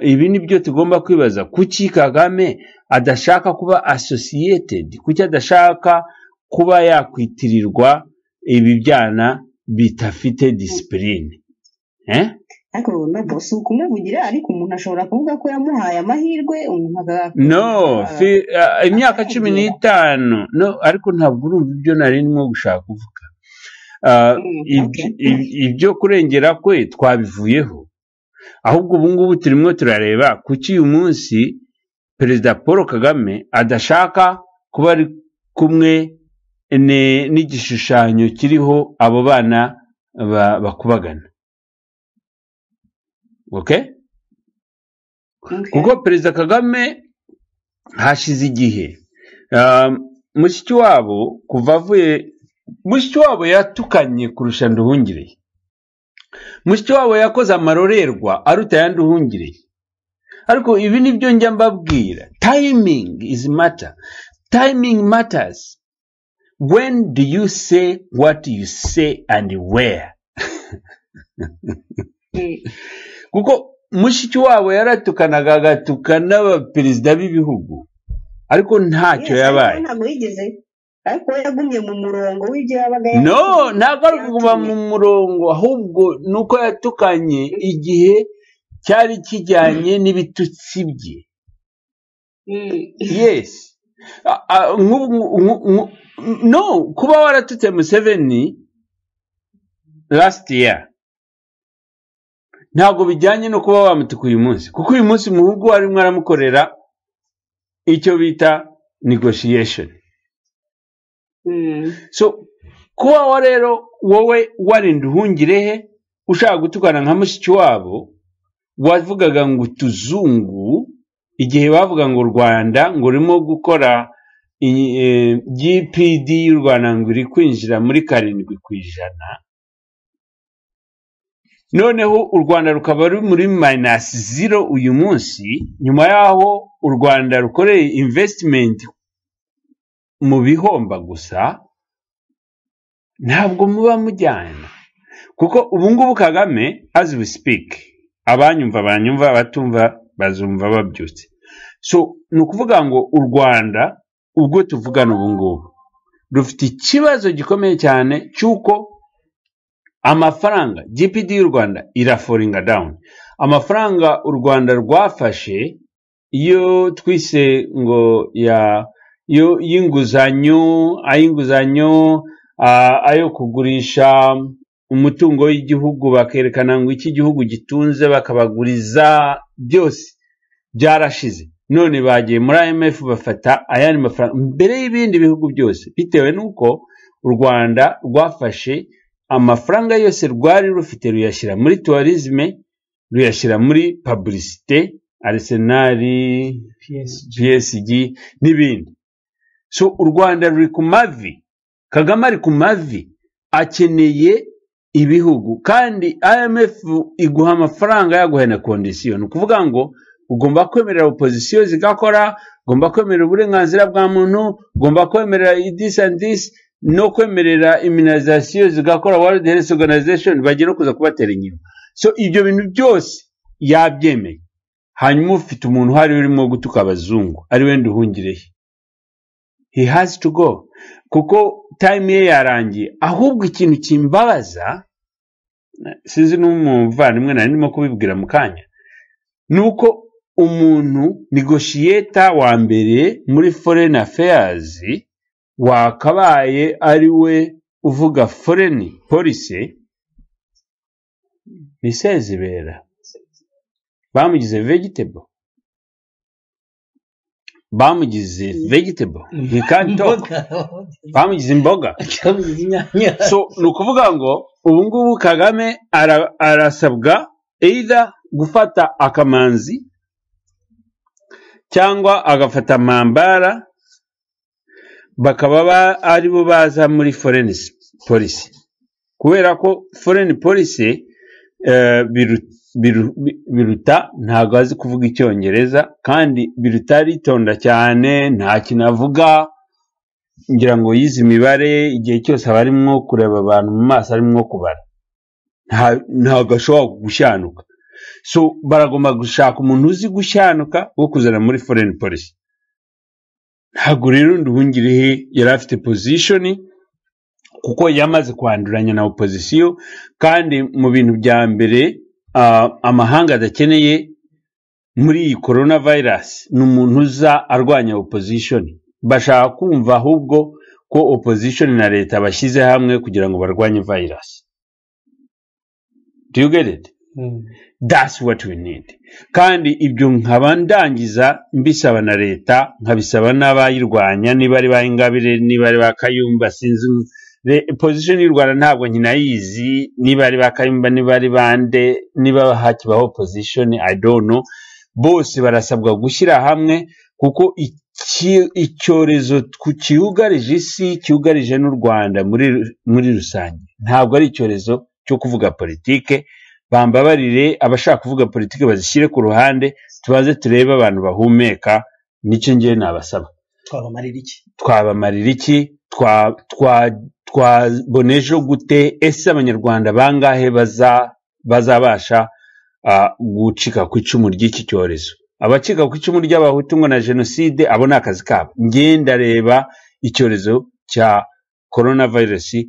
ibi nibyo tugomba kwibaza. Kuki Kagame adashaka kuba associated? Kuki adashaka kuba yakwitirirwa ibi byana bitafite discipline? Ariko no boss ukumuvugira, ariko umuntu ashobora kuvuga ko yamuhaye amahirwe no imyaka 15. No, ariko ntabwo urumva ibyo nari ndimo gushaka kuvuga. Ibyo kurengera kwe twabivuyeho, ahubwo ubu ngubu turimo turareba kuki uyu munsi Perezida Paul Kagame adashaka kuba ari kumwe n'igishushanyo kiriho abo bana bakubagana. Okay? Kuko Perezida Kagame hashize igihe mushiki wabo kuva avuye, mushiki wabo yatukanye kurusha Nduhungirehe. Mushiki wabo yakoze amarorerwa aruta ya Nduhungirehe. Ariko ibi nibyo njya mbabwira, timing is matter. Timing matters. When do you say what you say and where? Kuko mushiki wabo yaratukanaga agatukana abaperezida b'ibihugu, ariko ntacyo yabaye. Ariko yagumye mu murongo w'ibyo yabaga. No, ntabwo ari kuguma mu murongo, ahubwo nuko yatukanye igihe cyari kijyanye n'ibitutsi bye. Yes. no kuba waratutse Museveni last year ntabwo bijyanye no kuba wamutuka uyu munsi, kuko uyu munsi muhugu arimo aramukorera icyo bita negotiation. So kuba rero wowe warinda uhungirehe ushaka gutukana nka mushiki wabo wavugaga ngo tuzungu igihe bavuga ngo Rwanda ngo rurimo gukora GPD y'u Rwanda ngo iri kwinjira muri 7%, noneho u Rwanda rukaba ruri muri -0 uyu munsi, nyuma yaho u Rwanda rukoreye investment mu bihomba gusa, ntabwo muba mujyana. Kuko ubu ngubu Kagame as we speak, abanyumva banyumva, abatumva bazumva babyutse. So nukuvuga ngo u Rwanda ubwo tuvugana ubu ngubu rufite ikibazo gikomeye cyane cyuko amafaranga GPD y'u Rwanda iraforinga down. Amafaranga u Rwanda rwafashe iyo twise ngo y'inguzanyo, ayo kugurisha umutungo w'igihugu bakerekana ngo iki gihugu gitunze bakabaguriza, byose byarashize. None bagiye muri IMF bafata ayandi mafaranga mbere y'ibindi bihugu byose, bitewe nuko u Rwanda rwafashe amafaranga yose rwari rufite ruyashyira muri tourisme, ruyashyira muri publicité, Arsenal, PSG n'ibindi. So u Rwanda ruri ku mavi, Kagame ari ku mavi, akeneye ibihugu, kandi IMF iguha amafaranga yaguha na condition. Ukuvuga ngo ugomba kwemerera opposition zigakora, ugomba kwemerera uburenganzira bwa muntu, ugomba kwemerera this and this, no kwemerera immunization zigakora, World Health Organization bagiye no kuza kubatera inyuma. So ibyo bintu byose yabyemeye. Hanyuma ufite umuntu hari urimo gutuka abazungu, ari wenda uhungirehe, he has to go, kuko time ye yarangiye. Ahubwo ikintu kimbabaza, sinzi n'umuvandimwe nari ndimo kubibwira mu kanya, nuko umuntu negotiator wa mbere muri foreign affairs wakabaye ari we uvuga foreign policy ni Sezibera. Bamugize vegetable, he can't talk, bamugize imboga. So nukuvuga ngo ubu ngubu Kagame arasabwa either gufata akamanzi cyangwa agafata mambara, bakaba ari bo baza muri foreign policy, kubera ko foreign policy biruta ntago azi kuvuga icyongereza, kandi biruta ritonda cyane, nta kinavuga, ngira ngo yize imibare, igihe cyose abarimo kureba abantu mu maso arimo kubara, ntago ashobora gushyanuka. So baragomba gushaka umuntu uzi gushyanuka wo kuzana muri foreign policy. Ntago rero Nduhungirehe yari afite position, kuko yamaze kwanduranya na opposition, kandi mu bintu bya mbere amahanga adakeneye muri iyi coronavirus ni umuntu uza arwanya opposition. Bashaka kumva ahubwo ko opposition na leta bashyize hamwe kugira ngo barwanye virus. Do you get it? That's what we need. Kandi ibyo nkabandangiza mbisaba na leta, nkabisaba n'abayirwanya, niba ari Ingabire, niba ari Kayumba, sinzi position y'u Rwanda ntabwo nkinayizi, niba ari Kayumba, niba ari bande, niba hakibaho opposition, I don't know. Bose barasabwa gushyira hamwe, kuko icyorezo cyugarije isi, cyugarije n'u Rwanda muri rusange, ntabwo ari icyorezo cyo kuvuga politike. Bambabarire abashaka kuvuga politike bazishyire ku ruhande, tubaze turebe abantu bahumeka. Nicyo ngiye nabasaba. Twabamarira iki? Twabonejo gute? Ese abanyarwanda bangahe bazabasha gucika ku icumu ry'iki cyorezo? Abacika ku icumu ry'abahutu ngo na genocide, abo ni akazi kabo. Ngenda reba icyorezo cya coronavirus,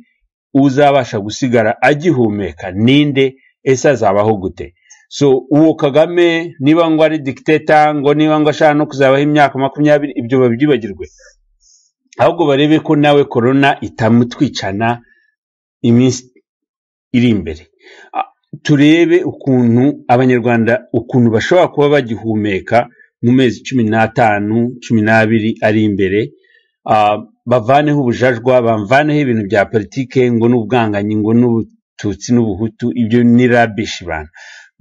uzabasha gusigara agihumeka ninde? Ese azabaho gute? so uwo Kagame niba ngo ari dictator ngo niba ngo ashaka no kuzabaho imyaka 20 ibyo babyibagirwe ahubwo barebe ko nawe corona itamutwicana iminsi iri imbere turebe ukuntu abanyarwanda ukuntu bashobora kuba bagihumeka mu mezi 15 12 ari imbere bavaneho ubujajwa bamvaneho ibintu bya politike ngo n'ubwanganyi ngo n'ubututsi n'ubuhutu ibyo ni rubbish bana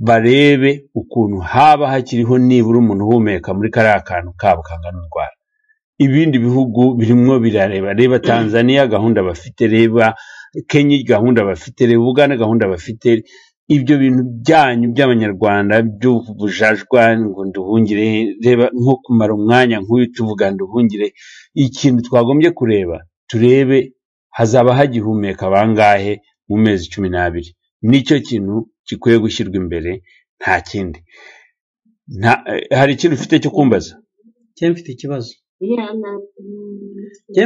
barebe ukuntu haba hakiriho nibura umuntu uhumeka muri kariya kantu kabo kangana urwara ibindi bihugu birimwo birareba reba Tanzania gahunda bafite reba Kenya gahunda bafite reba Uganda gahunda bafite ibyo bintu byanyu by'abanyarwanda by'ubujajwa ngo nduhungire reba nko kumara umwanya nk'uyu tuvuga nduhungire ikintu twagombye kureba turebe hazaba hagihumeka bangahe mu mezi 12 nicyo kintu gikwiye gushyirwa imbere nta kindi hari ikintu ufite cyo kumbaza mfite ikibazo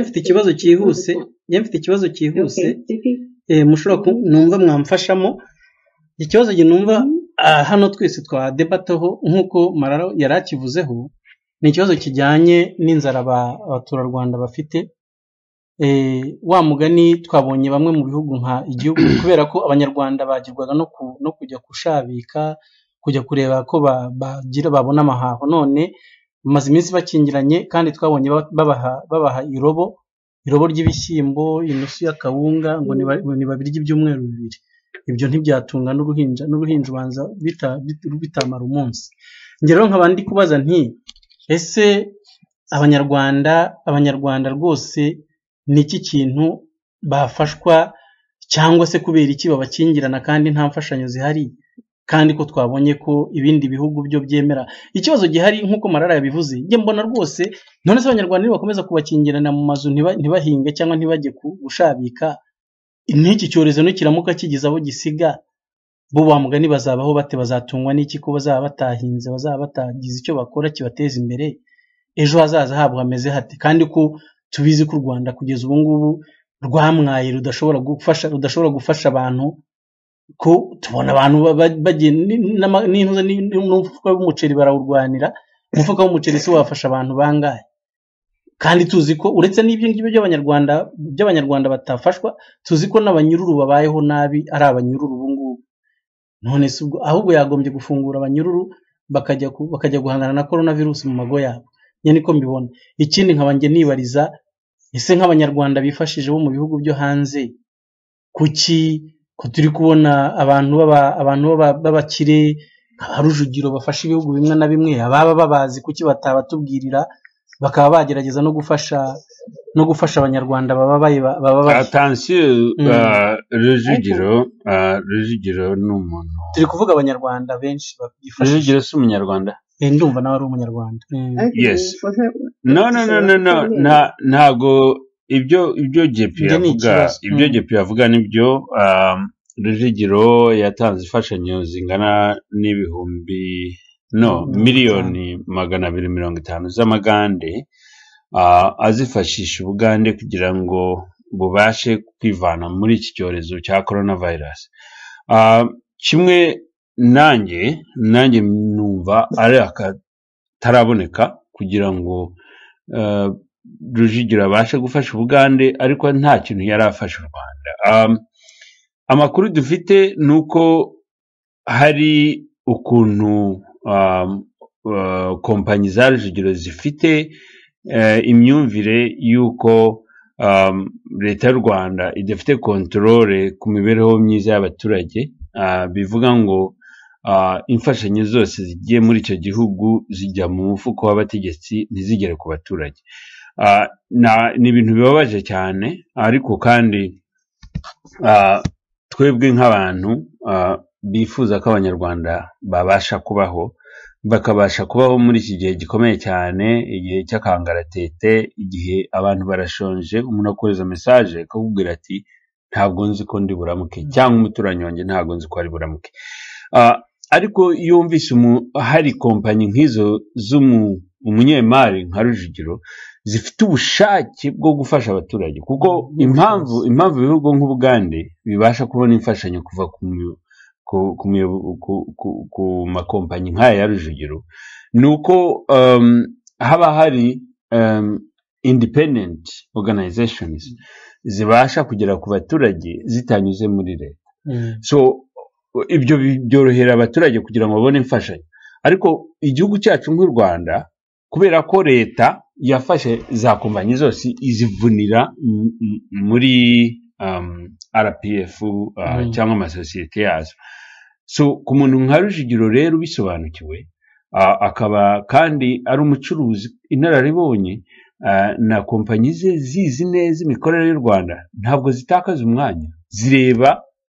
mfite ikibazo cyihuse mushobora numva mwamfashamo ikibazo numva hano twese twadebataho nk'uko Marara yari akivuzeho ni ikibazo kijyanye n'inzara abaturarwanda bafite wa mugani twabonye bamwe mu bihugu nka igihugu kubera ko abanyarwanda bagirwaga no kujya kushabika kujya kureba ko babona amahaho none bamaze iminsi bakingiranye kandi twabonye babaha irobo ry'ibishyimbo inusu y'akawunga ngo nibabirye ibyumweru 2 ibyo ntibyatunga n'uruhinja ubanza bitamara umunsi ngero nk'abandi kubaza nti ese abanyarwanda rwose niki kintu bafashwa cyangwa se kubera iki babakingirana kandi nta mfashanyo zihari kandi ko twabonye ko ibindi bihugu byo byemera ikibazo gihari nk'uko Marara yabivuze nge mbona rwose none se abanyarwanda bakomeza kubakingirana mu mazu ntibahinge cyangwa ntibajye gushabika n'iki cyorezo nikiramuka kigize abo gisiga bo bamugani bazabaho bate bazatungwa n'iki ko bazaba batahinze bazaba batagize icyo bakora kibateza imbere ejo hazaza habo hameze hate kandi ko tubizi ko u Rwanda kugeza ubu ngubu rwamwaye rudashobora gufasha abantu ko tubona abantu n'intuza n'umufuka w'umuceri barawurwanira umufuka w'umuceri se wafasha abantu bangahe kandi tuzi ko uretse n'ibyo ngibyo by'abanyarwanda batafashwa tuzi ko n'abanyururu babayeho nabi ari abanyururu ubu ngubu none se ahubwo yagombye gufungura abanyururu bakajya guhangana na coronavirus mu mago yabo nyine niko mbibona ikindi nkabanje nibariza ese nk'abanyarwanda bifashije bo mu bihugu byo hanze kuki ko turi kubona abantu b'abakire nka Rujugiro bafasha ibihugu bimwe na bimwe ababa babazi kuki batabatubwirira bakaba bagerageza no gufasha abanyarwanda baba attention Rujugiro ni umuntu turi kuvuga abanyarwanda benshi babifasha Rujugiro si umunyarwanda ndumva nawe ari umunyarwanda yes no ntago ibyo JP yavuga nibyo Rujugiro yatanze imfashanyo zingana n'ibihumbi miliyoni 250 z'amagande azifashisha Ubugande kugira ngo bubashe kwivana muri iki cyorezo cya coronavirus kimwe nanjye numva ari akataraboneka kugira ngo Rujugiro abashe gufasha Ubugande ariko nta kintu yari afasha u Rwanda amakuru dufite nuko hari ukuntu kompanyi za Rujugiro zifite imyumvire yuko leta y'u Rwanda idafite kontrole ku mibereho myiza y'abaturage bivuga ngo imfashanyo zose zigiye muri icyo gihugu zijya mu mufuko w'abategetsi ntizigere ku baturage ni ibintu bibabaje cyane ariko kandi twebwe nk'abantu bifuza ko abanyarwanda babasha kubaho bakabasha kubaho muri iki gihe gikomeye cyane igihe cy'akangaratete igihe abantu barashonje umuntu akohereza message akakubwira ati ntabwo nzi ko ndi buramuke cyangwa umuturanyi wanjye ntabwo nzi ko ari buramuke ariko yumvise hari kompanyi nk'izo umunyemari nka Rujugiro zifite ubushake bwo gufasha abaturage kuko impamvu ibihugu nk'Ubugande bibasha kubona imfashanyo kuva ku makompanyi nk'aya ya Rujugiro ni uko haba hari independent organizations zibasha kugera ku baturage zitanyuze muri leta. So ibyo byorohera abaturage kugira ngo babone imfashanyo, ariko igihugu cyacu nk'u Rwanda kubera ko leta yafashe za kompanyi zose izivunira muri RPF cyangwa amasosiyete yazo. So ku muntu nka Rujugiro rero bisobanukiwe akaba kandi ari umucuruzi inararibonye na kompanyi ze zizi neza imikorere y'u Rwanda, ntabwo zitakaza umwanya, zireba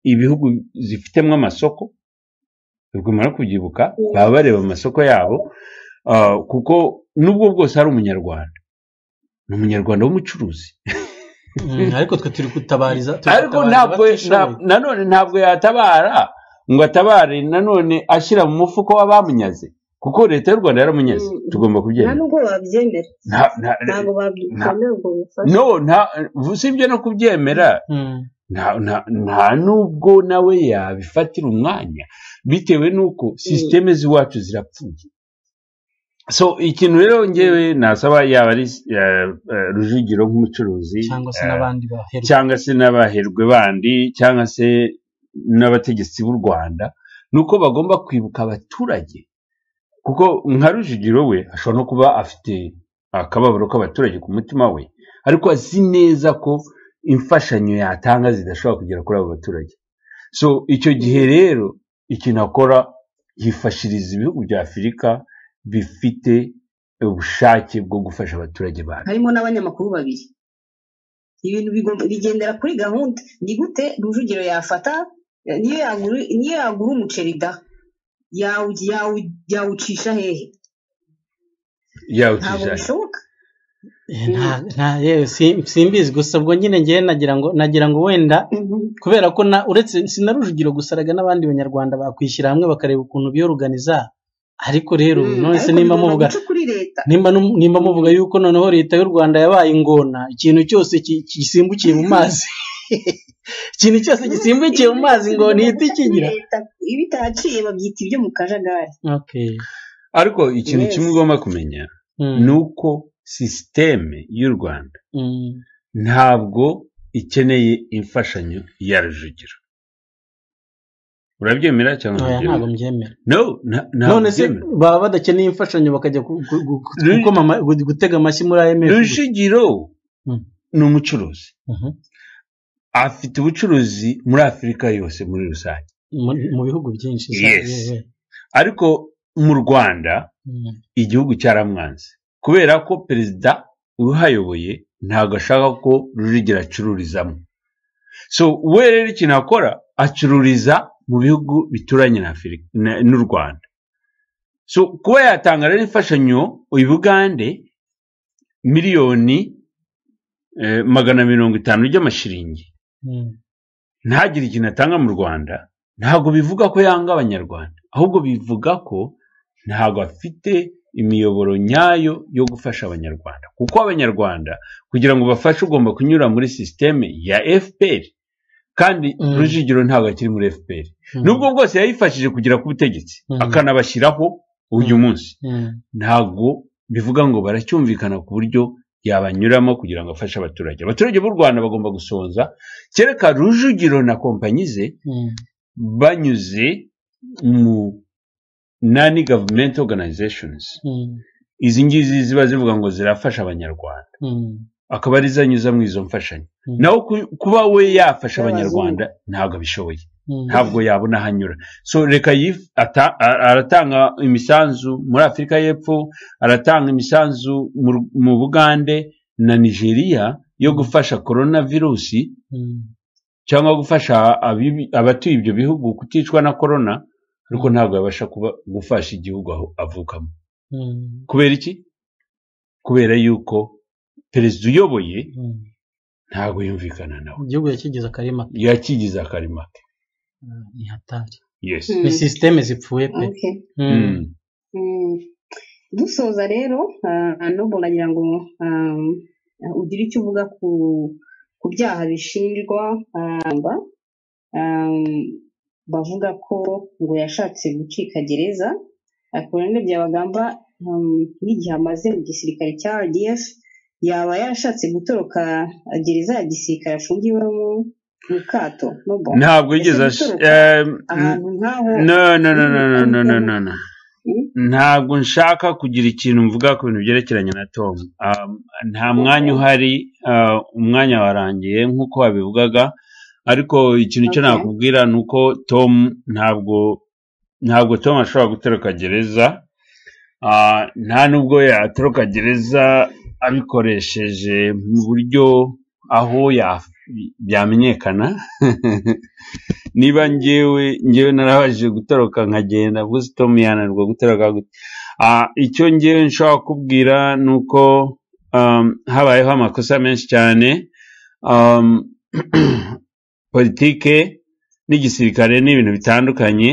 ibihugu zifitemo amasoko, bigomba kubyibuka, baba bareba amasoko yabo, kuko nubwo bwose ari umunyarwanda, ni umunyarwanda w'umucuruzi. Ariko twe turi kutabariza, ariko nanone ntabwo yatabara ngo atabare nanone ashyira mu mufuko w'abamunyaze, kuko leta y'u Rwanda yaramunyaze, tugomba kubyemera. Ntabwo babyemera, ntabwo babyemera ubwo bufasha. Usibye no kubyemera, nta nubwo nawe yabifatira umwanya, bitewe n'uko sisiteme z'iwacu zirapfuye. So ikintu rero ngewe nasaba yaba ari Rujugiro nk'umucuruzi cyangwa se n'abaherwe bandi cyangwa se n'abategetsi b'u Rwanda, nuko bagomba kwibuka abaturage, kuko nka Rujugiro we ashobora no kuba afite akababaro k'abaturage ku mutima we, ariko azi neza ko imfashanyo yatanga zidashobora kugera kuri abo baturage. So icyo gihe rero ikintu akora yifashiriza ibihugu bya Afurika bifite ubushake bwo gufasha abaturage bacu, harimo n'abanyamakuru babiri. Ibintu bigendera kuri gahunda. Ni gute Rujugiro yafata niyo yagura umuceri da yawucisha hehe? Ntabwo bishoboka. Simbizi gusa ubwo nyine ngiye nagira ngo wenda kubera ko uretse sina Rujugiro gusaraga n'abandi banyarwanda bakwishyira hamwe bakareba ukuntu biyoruganiza. Ariko rero none se nimba muvuga yuko noneho leta y'u Rwanda yabaye ingona, ikintu cyose gisimbukiye mu mazi ikintu cyose gisimbukiye mu mazi ngo ntihite kigira, ibitaciye babyita ibyo mu kajagari. Ariko ikintu kimwe ugomba kumenya ni uko sisiteme y'u Rwanda ntabwo ikeneye imfashanyo ya Rujugiro. Urabyemera cyangwa ntabwo mbyemera? None se baba badakeneye imfashanyo bakajya gutega amashyi muri IMF? Rujugiro ni umucuruzi, afite ubucuruzi muri Afurika yose muri rusange, mu bihugu byinshi. Ariko mu Rwanda igihugu cyaramwanze kubera ko perezida uhayoboye ntabwo ashaka ko Rujugiro acururizamo. So we rero ikintu akora acururiza mu bihugu bituranye na Afurika n'u Rwanda. So kuba yatanga rero imfashanyo i Bugande miliyoni 250 y'amashiringi, ntagire ikintu atanga mu Rwanda, ntabwo bivuga ko yanga abanyarwanda, ahubwo bivuga ko ntabwo afite imiyoboro nyayo yo gufasha abanyarwanda, kuko abanyarwanda kugira ngo bafashe ugomba kunyura muri sisiteme ya FPR, kandi Rujugiro ntabwo akiri muri FPR. Nubwo bwose yayifashije kugera ku butegetsi akanabashyiraho uyu munsi, ntabwo bivuga ngo baracyumvikana ku buryo yabanyuramo kugira ngo afashe abaturage. Abaturage b'u Rwanda bagomba gusonza, kereka Rujugiro na kompanyi ze banyuze mu non-government organizations. Izi ngizi ziba zivuga ngo zirafasha abanyarwanda, akaba ari zanyuza mu izo mfashanyo. Naho kuba we yafasha abanyarwanda ntabwo bishoboye, ntabwo yabona hanyura. So reka aratanga imisanzu muri Afurika y'Epfo, aratanga imisanzu mu Bugande na Nigeria yo gufasha coronavirus cyangwa gufasha abatuye ibyo bihugu kuticwa na corona, ariko ntabwo yabasha gufasha igihugu aho avukamo. Kubera iki? Kubera yuko perezida uyoboye ntabwo yumvikana nawe. Igihugu yakigize akarima ke. Ni hatari. Yes. Ni systeme zipfuye pe. Dusoza rero nubwo nagira ngo ugira icyo uvuga ku byaha bishinjwa bavuga ko ngo yashatse gucika gereza Colonel Byabagamba n'igihe amaze mu gisirikare cya RDF yaba yarashatse gutoroka gereza ya gisirikare afungiwemo mu kato ntabwo yigeze ahantu nk'aho no ntabwo nshaka kugira ikintu mvuga ku bintu byerekeranye na Tom. Nta mwanya uhari, umwanya warangiye nk'uko wabivugaga, ariko ikintu cyo nakubwira ni uko Tom ntabwo Tom ashobora gutoroka gereza, nta nubwo yatoroka gereza abikoresheje mu buryo aho byamenyekana. Niba njyewe narabashije gutoroka nkagenda, gusa Tom yananirwa gutoroka gute? Icyo njyewe nshobora kubwira ni uko habayeho amakosa menshi cyane. Politike n'igisirikare ni ibintu bitandukanye.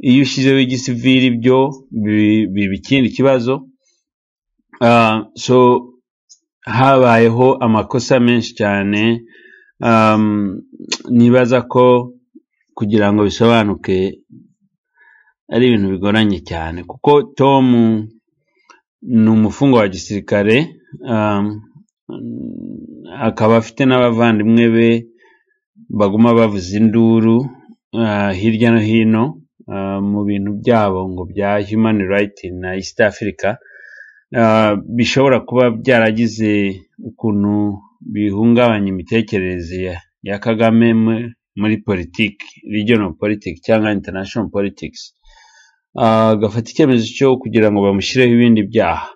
Iyo ushyizeho igisivili byo biba ikindi kibazo. So habayeho amakosa menshi cyane. Nibaza ko kugira ngo bisobanuke ari ibintu bigoranye cyane, kuko Tom ni umufungwa wa gisirikare, akaba afite n'abavandimwe be baguma bavuza induru hirya no hino mu bintu byabo ngo bya human rights na East Africa, bishobora kuba byaragize ukuntu bihungabanya imitekerereze ya Kagame muri politiki, regional politics cyangwa international politics. Agafata icyemezo cyo kugira ngo bamushyireho ibindi byaha.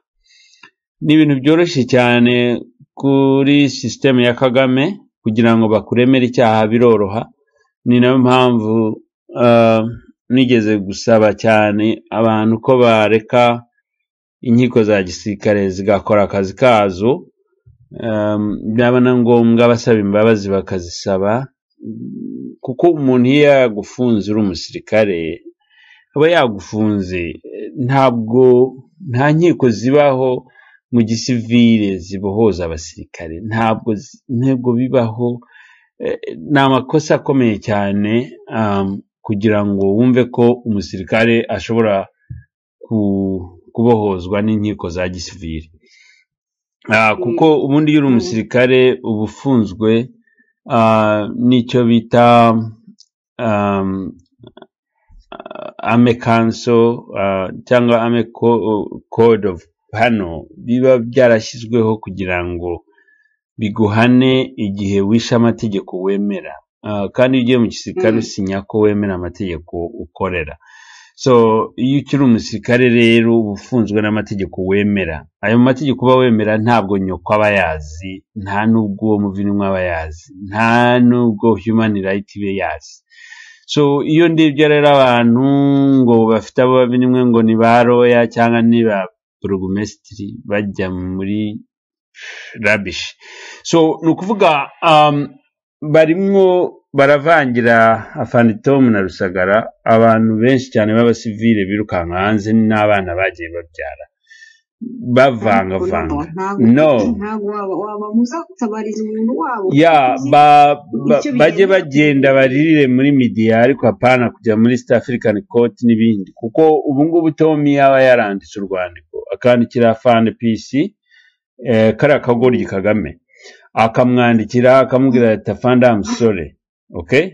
Ni ibintu byoroshye cyane kuri system ya Kagame kugira ngo bakuremere icyaha, biroroha. Ni nayo mpamvu nigeze gusaba cyane abantu ko bareka inkiko za gisirikare zigakora akazi kazo, byaba na ngombwa basaba imbabazi bakazisaba, kuko umuntu iyo yagufunze uri umusirikare aba yagufunze. Nta nkiko zibaho mu gisivile zibohoza abasirikare, ntabwo bibaho. Ni amakosa akomeye cyane kugira ngo wumve ko umusirikare ashobora kubohozwa n'inkiko za gisivile, kuko ubundi iyo uri umusirikare uba ufunzwe n'icyo bita Army Council cyangwa Army Code of Penal, biba byarashyizweho kugira ngo biguhane igihe wishe amategeko wemera, kandi iyo ugiye mu gisirikare usinya ko wemera amategeko ukorera. So iyo ukiri umusirikare rero uba ufunzwe n'amategeko wemera. Ayo mategeko uba wemera ntabwo nyoko aba yazi, nta nubwo uwo muvinimwe aba yazi, nta nubwo human rights ibe yazi. So iyo ndebye rero abantu ngo bafite abo bavinimwe ngo ni ba roya cyangwa ni ba burugumesitiri bajya muri rubbish. So ni ukuvuga barimwo baravangira Afande Tom na Rusagara, abantu benshi cyane b'abasivile birukanka hanze n'abana bagiye babyara bavangavanga. ntabwo wababuza gutabariza umuntu wabo, bajye bagenda baririre muri media, ariko apana kujya muri East African Court n'ibindi, kuko ubu ngubu Tom yaba yaranditse urwandiko akandikira Afande PC kariya kagoryi Kagame, akamwandikira akamubwira ati Afande I'm sorry, okay,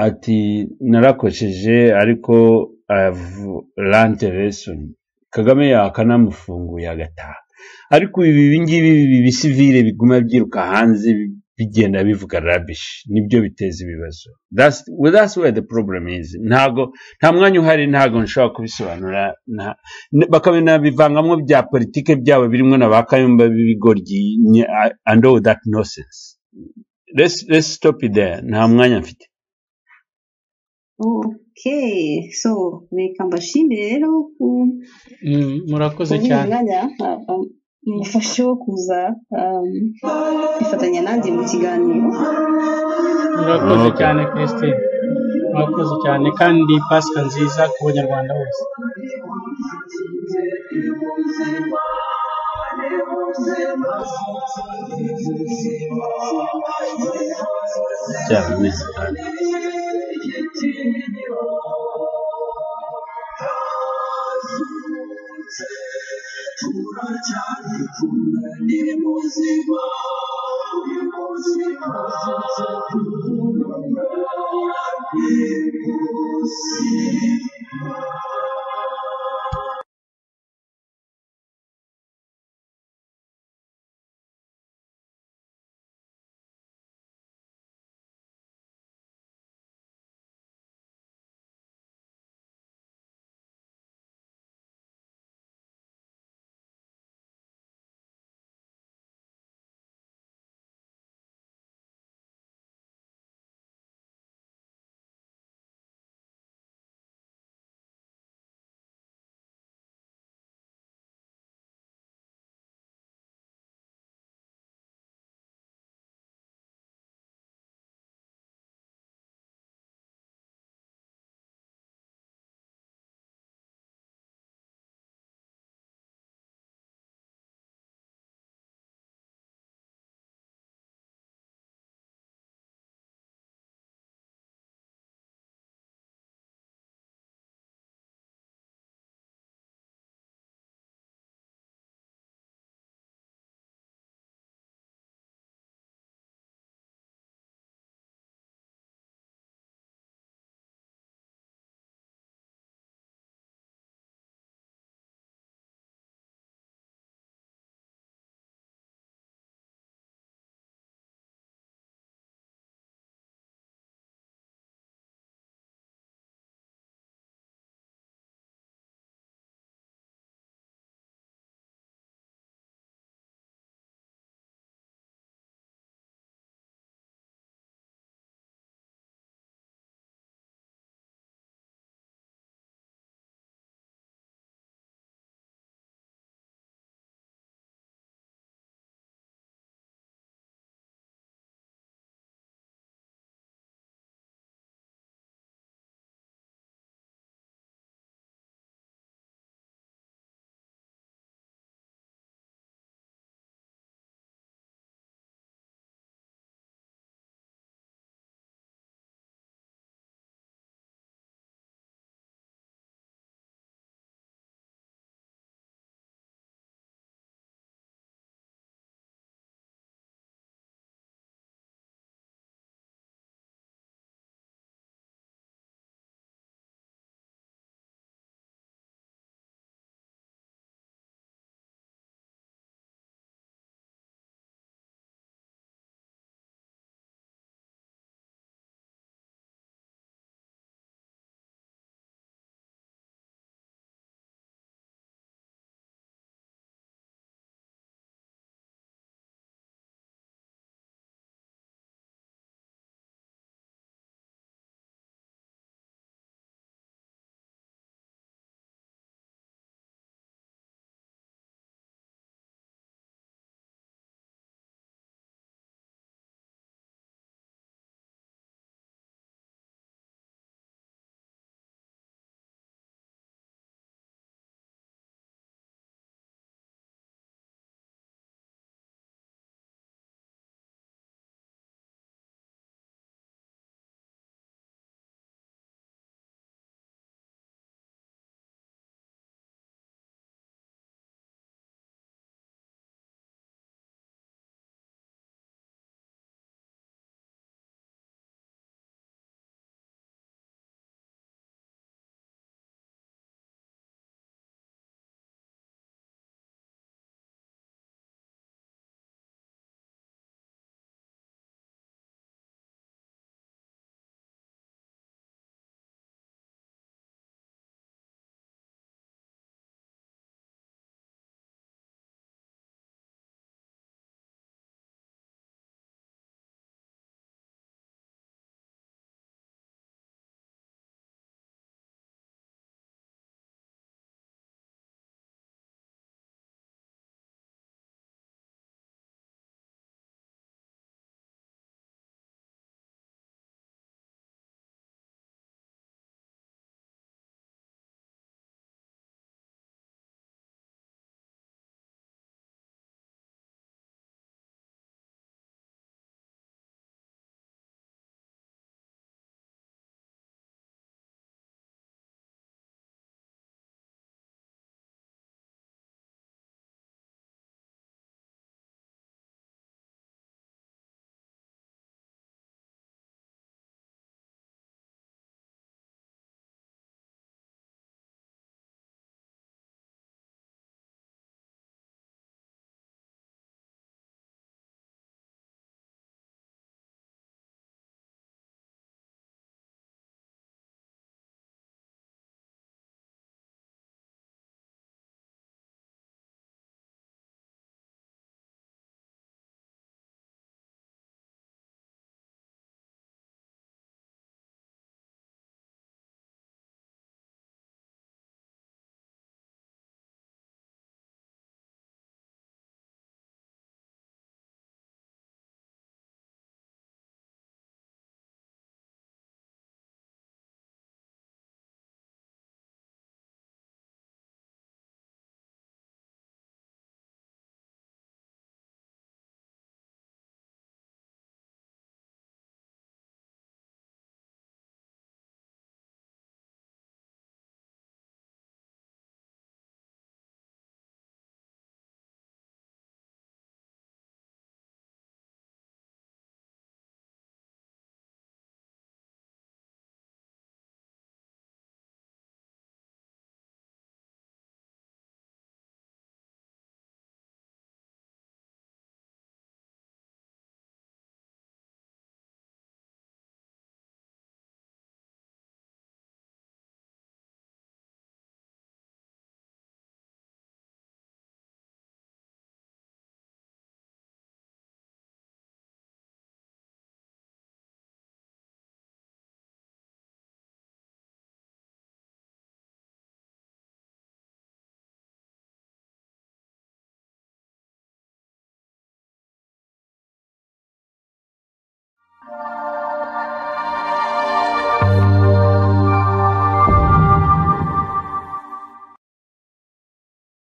ati narakosheje ariko I've learned a lesson. Kagame yakanamufunguye agataha. Ariko ibi ngibi bisivile biguma byiruka hanze bigenda bivuga rubbish, nibyo biteza ibibazo. That's where the problem is. Nta mwanya uhari, ntago nshobora kubisobanura. Bakabina bivangamwe bya politike byabo birimo na bakayumba bibigoryi and all that nonsense. Let's stop it there. Nta mwanya mfite. Okay, so reka mbashimire rero murakoze cyane umufasha wo kuza kwifatanya nanjye mu kiganiro. murakoze cyane Christine, murakoze cyane, kandi Pasika nziza ku banyarwanda bose. cyane